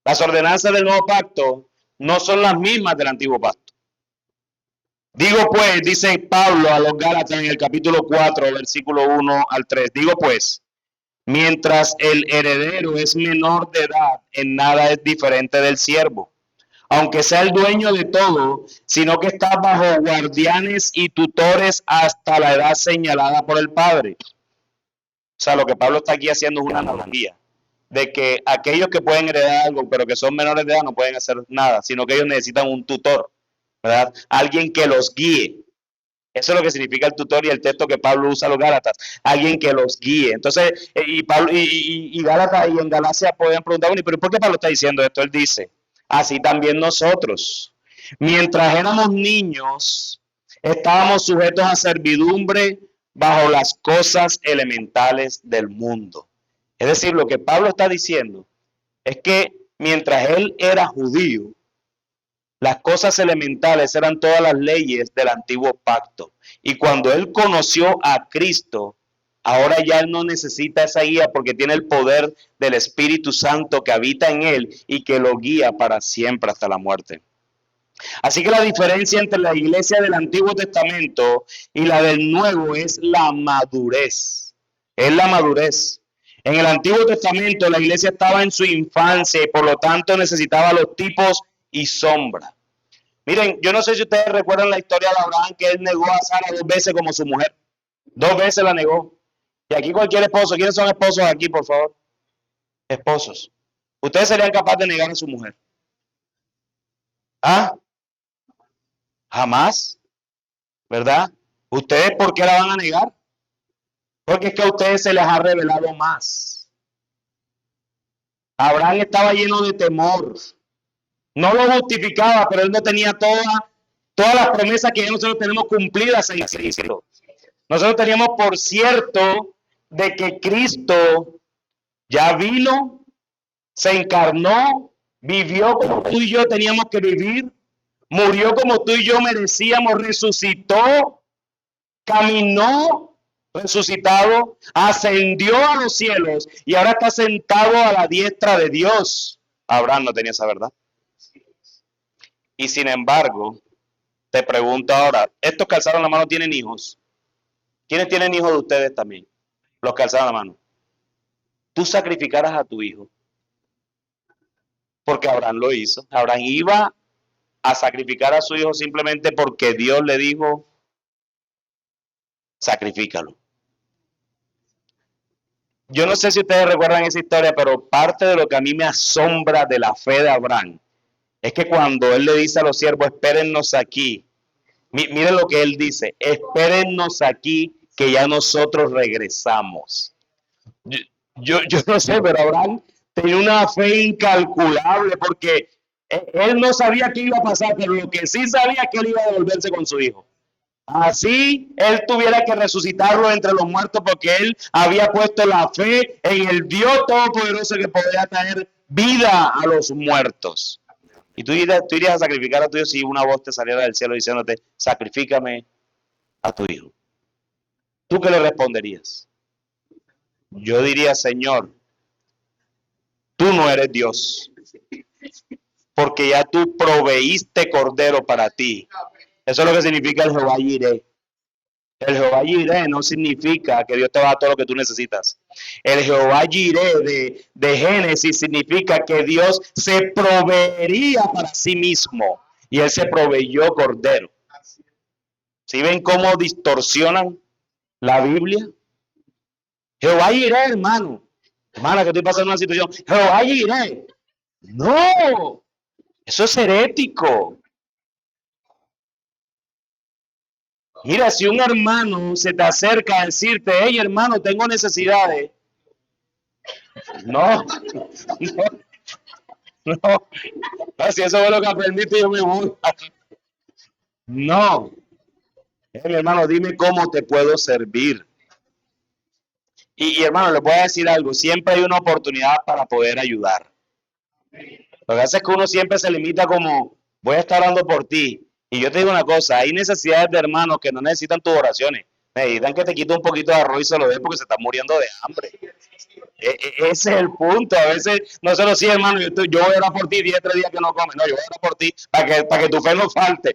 Las ordenanzas del nuevo pacto no son las mismas del antiguo pacto. Digo pues, dice Pablo a los Gálatas en el capítulo 4, versículo 1 al 3. Digo pues, mientras el heredero es menor de edad, en nada es diferente del siervo, aunque sea el dueño de todo, sino que está bajo guardianes y tutores hasta la edad señalada por el padre. O sea, lo que Pablo está aquí haciendo es una analogía de que aquellos que pueden heredar algo, pero que son menores de edad, no pueden hacer nada, sino que ellos necesitan un tutor, ¿verdad? Alguien que los guíe. Eso es lo que significa el tutor y el texto que Pablo usa a los Gálatas, alguien que los guíe. Entonces, Pablo y Gálatas y en Galacia podían preguntar, bueno, ¿pero por qué Pablo está diciendo esto? Él dice, así también nosotros, mientras éramos niños, estábamos sujetos a servidumbre bajo las cosas elementales del mundo. Es decir, lo que Pablo está diciendo es que mientras él era judío, las cosas elementales eran todas las leyes del antiguo pacto. Y cuando él conoció a Cristo, ahora ya él no necesita esa guía porque tiene el poder del Espíritu Santo que habita en él y que lo guía para siempre hasta la muerte. Así que la diferencia entre la iglesia del Antiguo Testamento y la del Nuevo es la madurez. Es la madurez. En el Antiguo Testamento la iglesia estaba en su infancia y por lo tanto necesitaba los tipos y sombra. Miren, yo no sé si ustedes recuerdan la historia de Abraham, que él negó a Sara 2 veces como su mujer. 2 veces la negó. Y aquí cualquier esposo, ¿quiénes son esposos aquí, por favor? Esposos. ¿Ustedes serían capaces de negar a su mujer? ¿Ah? Jamás, ¿verdad? ¿Ustedes por qué la van a negar? Porque es que a ustedes se les ha revelado más. Abraham estaba lleno de temor. No lo justificaba, pero él no tenía todas las promesas que nosotros tenemos cumplidas en Cristo. Nosotros teníamos por cierto de que Cristo ya vino, se encarnó, vivió como tú y yo teníamos que vivir, murió como tú y yo merecíamos, resucitó, caminó resucitado, ascendió a los cielos y ahora está sentado a la diestra de Dios. Abraham no tenía esa verdad. Y sin embargo, te pregunto ahora, ¿estos que alzaron la mano tienen hijos? ¿Quiénes tienen hijos de ustedes también? Los que alzaron la mano. Tú sacrificarás a tu hijo. Porque Abraham lo hizo. Abraham iba a sacrificar a su hijo simplemente porque Dios le dijo, sacrifícalo. Yo no sé si ustedes recuerdan esa historia, pero parte de lo que a mí me asombra de la fe de Abraham es que cuando él le dice a los siervos, espérennos aquí, miren lo que él dice, espérennos aquí que ya nosotros regresamos. Yo no sé, pero Abraham tenía una fe incalculable porque él no sabía qué iba a pasar, pero lo que sí sabía es que él iba a devolverse con su hijo. Así él tuviera que resucitarlo entre los muertos porque él había puesto la fe en el Dios Todopoderoso que podía traer vida a los muertos. Y tú irías a sacrificar a tu hijo si una voz te saliera del cielo diciéndote, sacrifícame a tu hijo. ¿Tú qué le responderías? Yo diría, Señor, tú no eres Dios, porque ya tú proveíste cordero para ti. Eso es lo que significa el Jehová Jireh. El Jehová Jireh no significa que Dios te va a dar todo lo que tú necesitas. El Jehová Jireh de Génesis significa que Dios se proveería para sí mismo. Y Él se proveyó cordero. ¿Sí ven cómo distorsionan la Biblia? Jehová Jireh, hermano. Hermana, que estoy pasando una situación. Jehová Jireh. No, eso es herético. Mira, si un hermano se te acerca a decirte, hey hermano, tengo necesidades. No, no, no. Si eso es lo que aprendiste, yo me voy. No. Mi hermano, dime cómo te puedo servir. Y hermano, le voy a decir algo, siempre hay una oportunidad para poder ayudar. Lo que hace es que uno siempre se limita como, voy a estar orando por ti. Y yo te digo una cosa, hay necesidades de hermanos que no necesitan tus oraciones. Necesitan que te quite un poquito de arroz y se lo dé porque se están muriendo de hambre. Ese es el punto. A veces nosotros sí, hermano, yo voy a orar por ti 10, 3 días que no comes. No, yo voy a orar por ti para que tu fe no falte.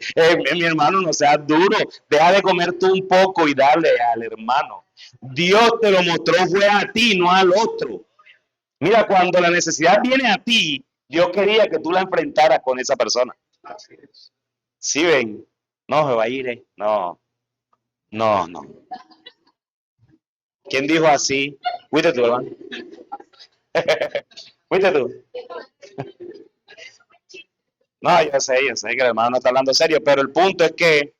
Mi hermano, no seas duro. Deja de comer tú un poco y dale al hermano. Dios te lo mostró, fue a ti, no al otro. Mira, cuando la necesidad viene a ti, Dios quería que tú la enfrentaras con esa persona. ¿Sí ven? No, se va a ir. No, no, no. ¿Quién dijo así? Fuiste tú, hermano. Fuiste tú. No, yo sé que el hermano no está hablando serio, pero el punto es que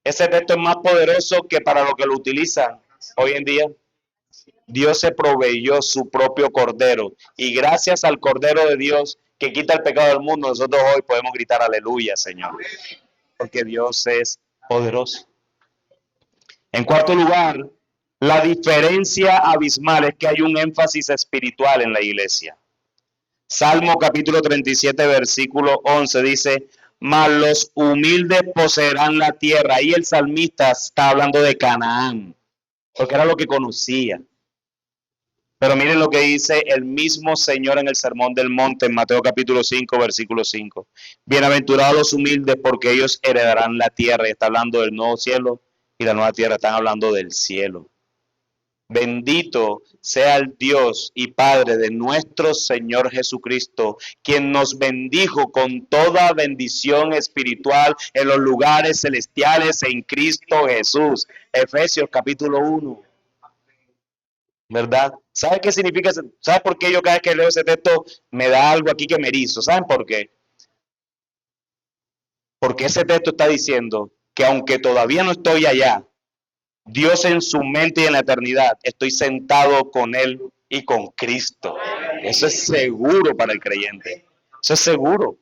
ese texto es más poderoso que para lo que lo utilizan hoy en día. Dios se proveyó su propio cordero y gracias al cordero de Dios que quita el pecado del mundo, nosotros hoy podemos gritar aleluya, Señor, porque Dios es poderoso. En cuarto lugar, la diferencia abismal es que hay un énfasis espiritual en la iglesia. Salmo capítulo 37, versículo 11 dice, mas los humildes poseerán la tierra. Ahí el salmista está hablando de Canaán, porque era lo que conocía. Pero miren lo que dice el mismo Señor en el Sermón del Monte, en Mateo capítulo 5, versículo 5. Bienaventurados los humildes, porque ellos heredarán la tierra. Y está hablando del nuevo cielo y la nueva tierra, están hablando del cielo. Bendito sea el Dios y Padre de nuestro Señor Jesucristo, quien nos bendijo con toda bendición espiritual en los lugares celestiales en Cristo Jesús. Efesios capítulo 1. ¿Verdad? ¿Sabe qué significa? ¿Sabe por qué yo cada vez que leo ese texto me da algo aquí que me erizo? ¿Saben por qué? Porque ese texto está diciendo que aunque todavía no estoy allá, Dios en su mente y en la eternidad, estoy sentado con Él y con Cristo. Eso es seguro para el creyente. Eso es seguro.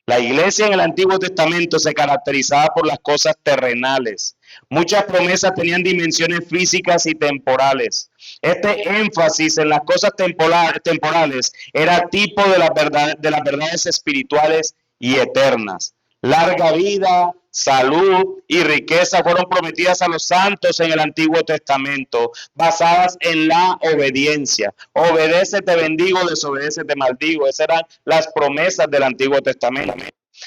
La iglesia en el Antiguo Testamento se caracterizaba por las cosas terrenales. Muchas promesas tenían dimensiones físicas y temporales. Este énfasis en las cosas temporales era tipo de las verdades espirituales y eternas. Larga vida, salud y riqueza fueron prometidas a los santos en el Antiguo Testamento, basadas en la obediencia. Obedece, te bendigo, desobedece, te maldigo. Esas eran las promesas del Antiguo Testamento.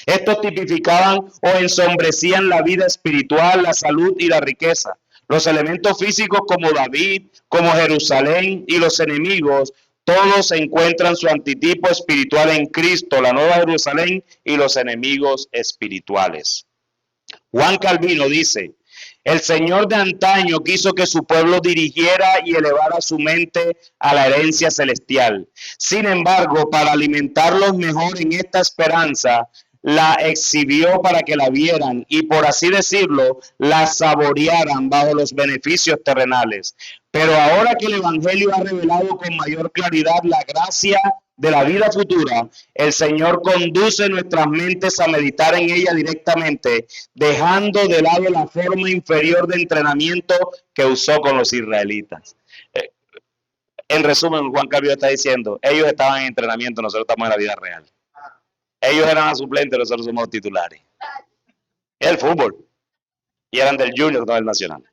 Estos tipificaban o ensombrecían la vida espiritual, la salud y la riqueza. Los elementos físicos como David, como Jerusalén y los enemigos, todos encuentran su antitipo espiritual en Cristo, la nueva Jerusalén y los enemigos espirituales. Juan Calvino dice, el Señor de antaño quiso que su pueblo dirigiera y elevara su mente a la herencia celestial. Sin embargo, para alimentarlos mejor en esta esperanza, la exhibió para que la vieran y, por así decirlo, la saborearan bajo los beneficios terrenales. Pero ahora que el Evangelio ha revelado con mayor claridad la gracia de la vida futura, el Señor conduce nuestras mentes a meditar en ella directamente, dejando de lado la forma inferior de entrenamiento que usó con los israelitas. En resumen, Juan Calvino está diciendo, ellos estaban en entrenamiento, nosotros estamos en la vida real. Ellos eran a suplentes, nosotros somos titulares. El fútbol. Y eran del Junior, no del Nacional.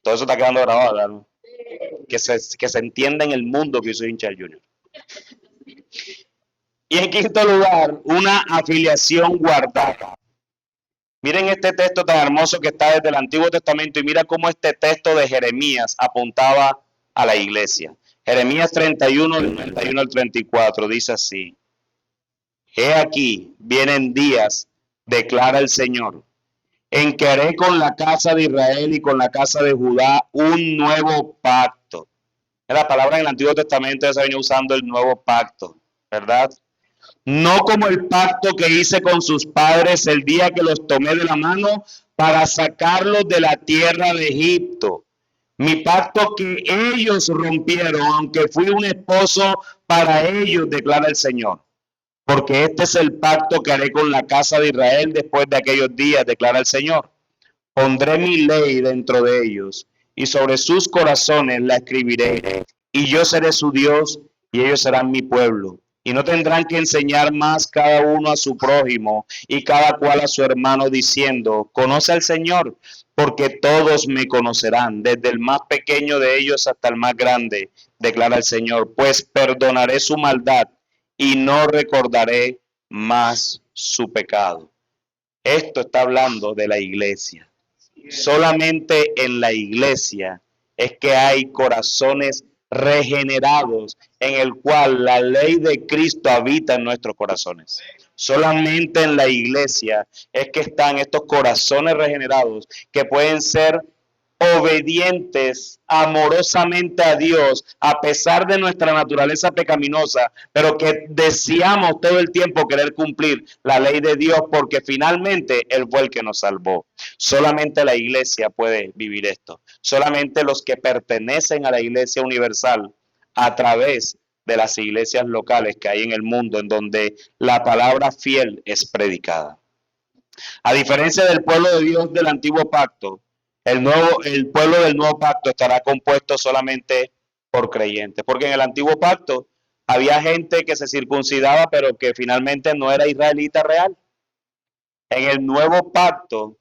Todo eso está quedando grabado, ¿verdad? Que se entienda en el mundo que yo soy hincha del Junior. Y en quinto lugar, una afiliación guardada. Miren este texto tan hermoso que está desde el Antiguo Testamento y mira cómo este texto de Jeremías apuntaba a la iglesia. Jeremías 31, del 31 al 34, dice así. He aquí, vienen días, declara el Señor, en que haré con la casa de Israel y con la casa de Judá un nuevo pacto. La palabra en el Antiguo Testamento ya se venía usando el nuevo pacto, ¿verdad? No como el pacto que hice con sus padres el día que los tomé de la mano para sacarlos de la tierra de Egipto. Mi pacto que ellos rompieron, aunque fui un esposo para ellos, declara el Señor. Porque este es el pacto que haré con la casa de Israel después de aquellos días, declara el Señor. Pondré mi ley dentro de ellos y sobre sus corazones la escribiré. Y yo seré su Dios y ellos serán mi pueblo. Y no tendrán que enseñar más cada uno a su prójimo y cada cual a su hermano diciendo, conoce al Señor, porque todos me conocerán, desde el más pequeño de ellos hasta el más grande, declara el Señor, pues perdonaré su maldad y no recordaré más su pecado. Esto está hablando de la iglesia. Solamente en la iglesia es que hay corazones regenerados en el cual la ley de Cristo habita en nuestros corazones. Solamente en la iglesia es que están estos corazones regenerados que pueden ser obedientes amorosamente a Dios a pesar de nuestra naturaleza pecaminosa, pero que deseamos todo el tiempo querer cumplir la ley de Dios porque finalmente Él fue el que nos salvó. Solamente la iglesia puede vivir esto. Solamente los que pertenecen a la iglesia universal a través de las iglesias locales que hay en el mundo en donde la palabra fiel es predicada. A diferencia del pueblo de Dios del antiguo pacto, el pueblo del nuevo pacto estará compuesto solamente por creyentes, porque en el antiguo pacto había gente que se circuncidaba, pero que finalmente no era israelita real. En el nuevo pacto,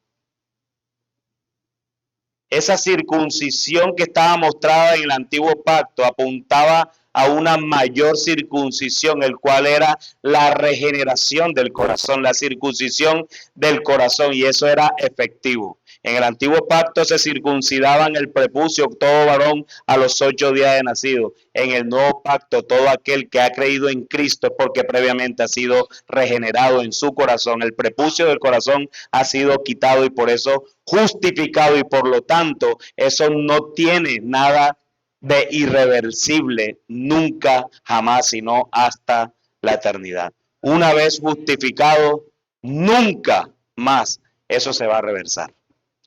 esa circuncisión que estaba mostrada en el antiguo pacto apuntaba a una mayor circuncisión, el cual era la regeneración del corazón, la circuncisión del corazón, y eso era efectivo. En el antiguo pacto se circuncidaban el prepucio todo varón a los 8 días de nacido. En el nuevo pacto todo aquel que ha creído en Cristo es porque previamente ha sido regenerado en su corazón. El prepucio del corazón ha sido quitado y por eso justificado, y por lo tanto eso no tiene nada de irreversible nunca, jamás, sino hasta la eternidad. Una vez justificado, nunca más eso se va a reversar.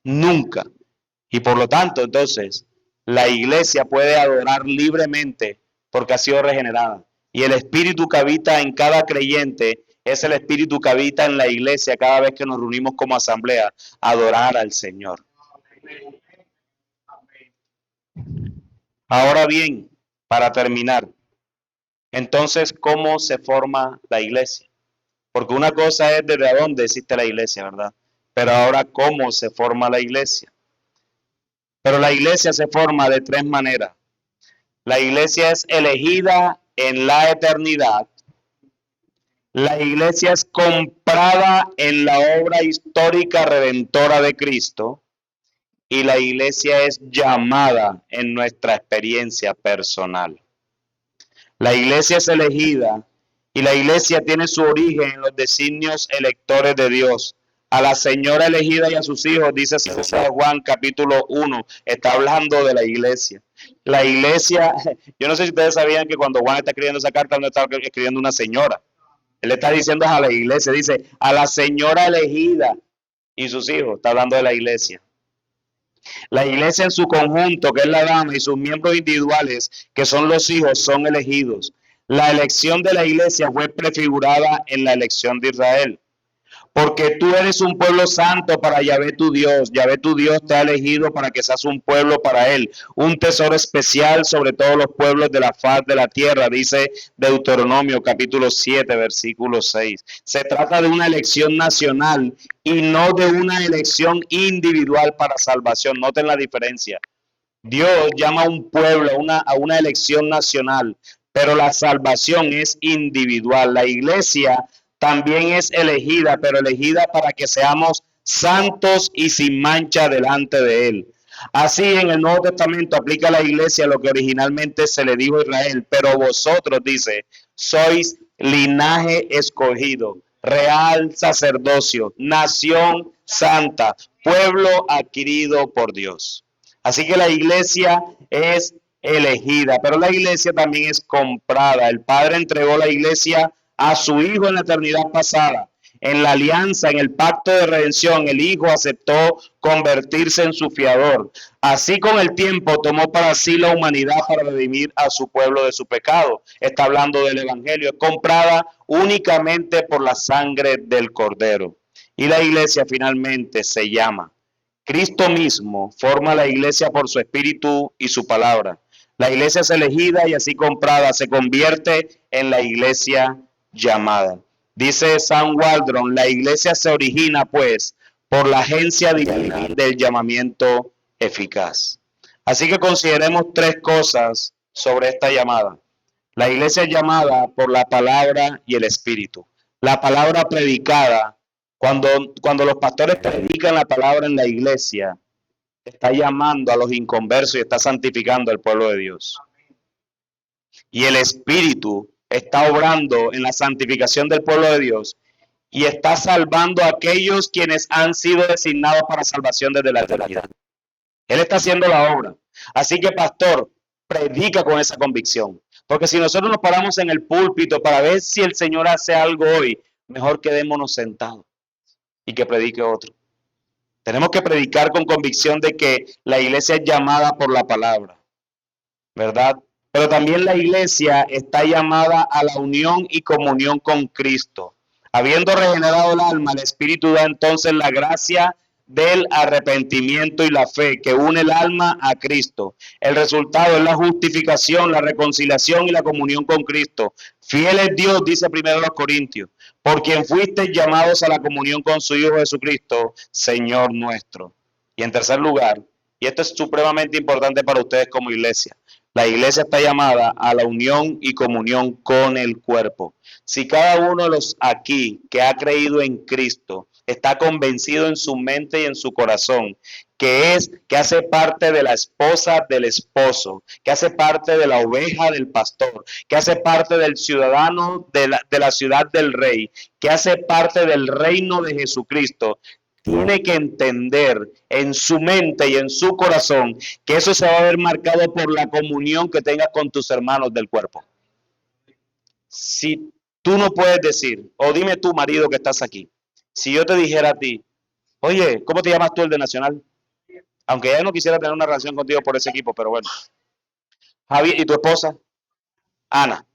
Nunca. Y por lo tanto, entonces, la iglesia puede adorar libremente porque ha sido regenerada. Y el espíritu que habita en cada creyente es el espíritu que habita en la iglesia cada vez que nos reunimos como asamblea a adorar al Señor. Ahora bien, para terminar, entonces, ¿cómo se forma la iglesia? Porque una cosa es desde dónde existe la iglesia, ¿verdad? Pero ahora, ¿cómo se forma la iglesia? Pero la iglesia se forma de 3 maneras. La iglesia es elegida en la eternidad. La iglesia es comprada en la obra histórica redentora de Cristo. Y la iglesia es llamada en nuestra experiencia personal. La iglesia es elegida y la iglesia tiene su origen en los designios electores de Dios. A la señora elegida y a sus hijos, dice Juan capítulo 1, está hablando de la iglesia. La iglesia, yo no sé si ustedes sabían que cuando Juan está escribiendo esa carta no está escribiendo una señora. Él está diciendo a la iglesia, dice a la señora elegida y sus hijos, está hablando de la iglesia. La iglesia en su conjunto, que es la dama, y sus miembros individuales, que son los hijos, son elegidos. La elección de la iglesia fue prefigurada en la elección de Israel. Porque tú eres un pueblo santo para Yahvé tu Dios. Yahvé tu Dios te ha elegido para que seas un pueblo para Él. Un tesoro especial sobre todos los pueblos de la faz de la tierra, dice Deuteronomio capítulo 7, versículo 6. Se trata de una elección nacional y no de una elección individual para salvación. Noten la diferencia. Dios llama a un pueblo a una elección nacional, pero la salvación es individual. La iglesia también es elegida, pero elegida para que seamos santos y sin mancha delante de Él. Así en el Nuevo Testamento aplica a la iglesia lo que originalmente se le dijo a Israel, pero vosotros, dice, sois linaje escogido, real sacerdocio, nación santa, pueblo adquirido por Dios. Así que la iglesia es elegida, pero la iglesia también es comprada. El Padre entregó la iglesia a su Hijo en la eternidad pasada. En la alianza, en el pacto de redención, el Hijo aceptó convertirse en su fiador. Así con el tiempo tomó para sí la humanidad para redimir a su pueblo de su pecado. Está hablando del Evangelio. Es comprada únicamente por la sangre del Cordero. Y la iglesia finalmente se llama. Cristo mismo forma la iglesia por su espíritu y su palabra. La iglesia es elegida y así comprada se convierte en la iglesia llamada. Dice Sam Waldron, la iglesia se origina pues por la agencia divina del llamamiento eficaz. Así que consideremos tres cosas sobre esta llamada. La iglesia es llamada por la palabra y el espíritu. La palabra predicada, cuando los pastores predican la palabra en la iglesia, está llamando a los inconversos y está santificando al pueblo de Dios. Y el Espíritu está obrando en la santificación del pueblo de Dios y está salvando a aquellos quienes han sido designados para salvación desde la eternidad. Él está haciendo la obra. Así que, pastor, predica con esa convicción. Porque si nosotros nos paramos en el púlpito para ver si el Señor hace algo hoy, mejor quedémonos sentados y que predique otro. Tenemos que predicar con convicción de que la iglesia es llamada por la palabra, ¿verdad? Pero también la iglesia está llamada a la unión y comunión con Cristo. Habiendo regenerado el alma, el Espíritu da entonces la gracia del arrepentimiento y la fe que une el alma a Cristo. El resultado es la justificación, la reconciliación y la comunión con Cristo. Fiel es Dios, dice primero los Corintios, por quien fuisteis llamados a la comunión con su Hijo Jesucristo, Señor nuestro. Y en tercer lugar, y esto es supremamente importante para ustedes como iglesia, la iglesia está llamada a la unión y comunión con el cuerpo. Si cada uno de los aquí que ha creído en Cristo está convencido en su mente y en su corazón que hace parte de la esposa del esposo, que hace parte de la oveja del pastor, que hace parte del ciudadano de la ciudad del rey, que hace parte del reino de Jesucristo, tiene que entender en su mente y en su corazón que eso se va a ver marcado por la comunión que tengas con tus hermanos del cuerpo. Si tú no puedes decir, o dime tú, marido, que estás aquí, si yo te dijera a ti, oye, ¿cómo te llamas tú, el de Nacional? Aunque ella no quisiera tener una relación contigo por ese equipo, pero bueno. Javier, ¿y tu esposa? Ana.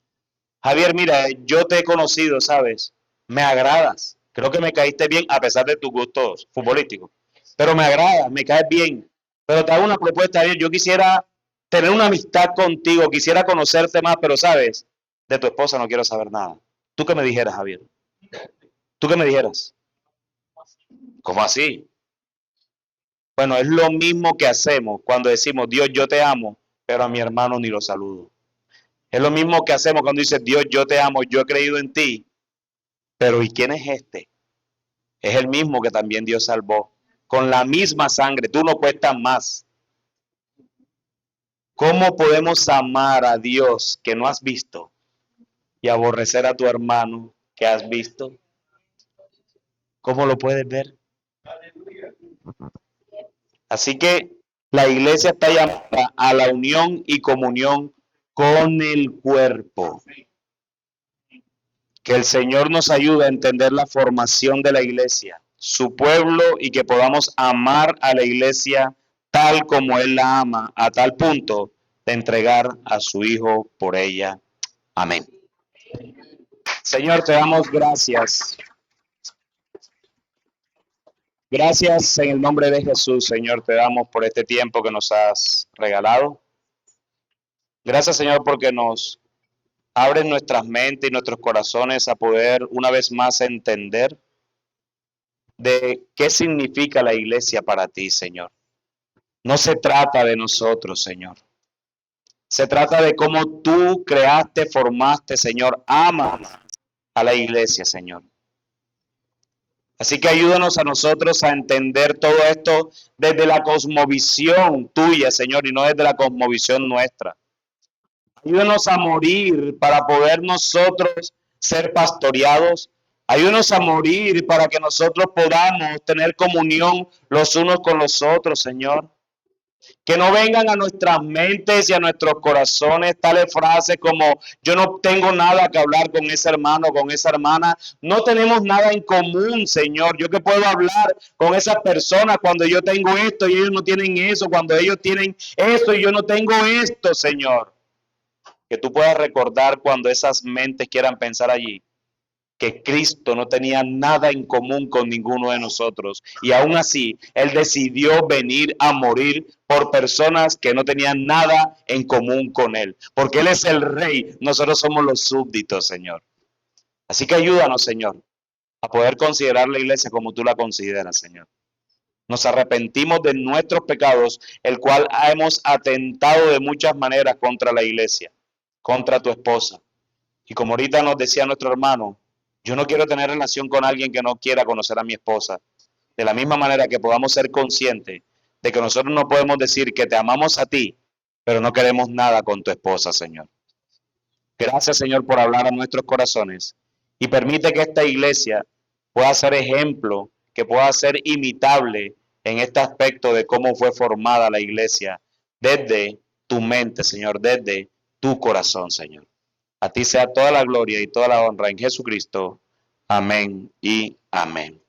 Javier, mira, yo te he conocido, ¿sabes? Me agradas. Creo que me caíste bien a pesar de tus gustos futbolísticos. Pero me agradas, me caes bien. Pero te hago una propuesta, Javier. Yo quisiera tener una amistad contigo, quisiera conocerte más, pero ¿sabes? De tu esposa no quiero saber nada. ¿Tú qué me dijeras, Javier? ¿Tú qué me dijeras? ¿Cómo así? Bueno, es lo mismo que hacemos cuando decimos, Dios, yo te amo, pero a mi hermano ni lo saludo. Es lo mismo que hacemos cuando dices, Dios, yo te amo, yo he creído en ti, pero ¿y quién es este? Es el mismo que también Dios salvó. Con la misma sangre, tú no cuestas más. ¿Cómo podemos amar a Dios que no has visto y aborrecer a tu hermano que has visto? ¿Cómo lo puedes ver? Así que la iglesia está llamada a la unión y comunión con el cuerpo. Que el Señor nos ayude a entender la formación de la iglesia, su pueblo, y que podamos amar a la iglesia tal como Él la ama, a tal punto de entregar a su Hijo por ella. Amén. Señor, te damos gracias. Gracias en el nombre de Jesús, Señor, te damos por este tiempo que nos has regalado. Gracias, Señor, porque nos abres nuestras mentes y nuestros corazones a poder una vez más entender de qué significa la iglesia para ti, Señor. No se trata de nosotros, Señor. Se trata de cómo tú creaste, formaste, Señor. Amas a la iglesia, Señor. Así que ayúdanos a nosotros a entender todo esto desde la cosmovisión tuya, Señor, y no desde la cosmovisión nuestra. Ayúdanos a morir para poder nosotros ser pastoreados. Ayúdanos a morir para que nosotros podamos tener comunión los unos con los otros, Señor. Que no vengan a nuestras mentes y a nuestros corazones tales frases como yo no tengo nada que hablar con ese hermano, con esa hermana. No tenemos nada en común, Señor. Yo que puedo hablar con esas personas cuando yo tengo esto y ellos no tienen eso, cuando ellos tienen esto y yo no tengo esto, Señor. Que tú puedas recordar cuando esas mentes quieran pensar allí que Cristo no tenía nada en común con ninguno de nosotros. Y aún así, Él decidió venir a morir por personas que no tenían nada en común con Él. Porque Él es el Rey, nosotros somos los súbditos, Señor. Así que ayúdanos, Señor, a poder considerar la iglesia como tú la consideras, Señor. Nos arrepentimos de nuestros pecados, el cual hemos atentado de muchas maneras contra la iglesia, contra tu esposa. Y como ahorita nos decía nuestro hermano, yo no quiero tener relación con alguien que no quiera conocer a mi esposa. De la misma manera que podamos ser conscientes de que nosotros no podemos decir que te amamos a ti, pero no queremos nada con tu esposa, Señor. Gracias, Señor, por hablar a nuestros corazones y permite que esta iglesia pueda ser ejemplo, que pueda ser imitable en este aspecto de cómo fue formada la iglesia desde tu mente, Señor, desde tu corazón, Señor. A ti sea toda la gloria y toda la honra en Jesucristo. Amén y amén.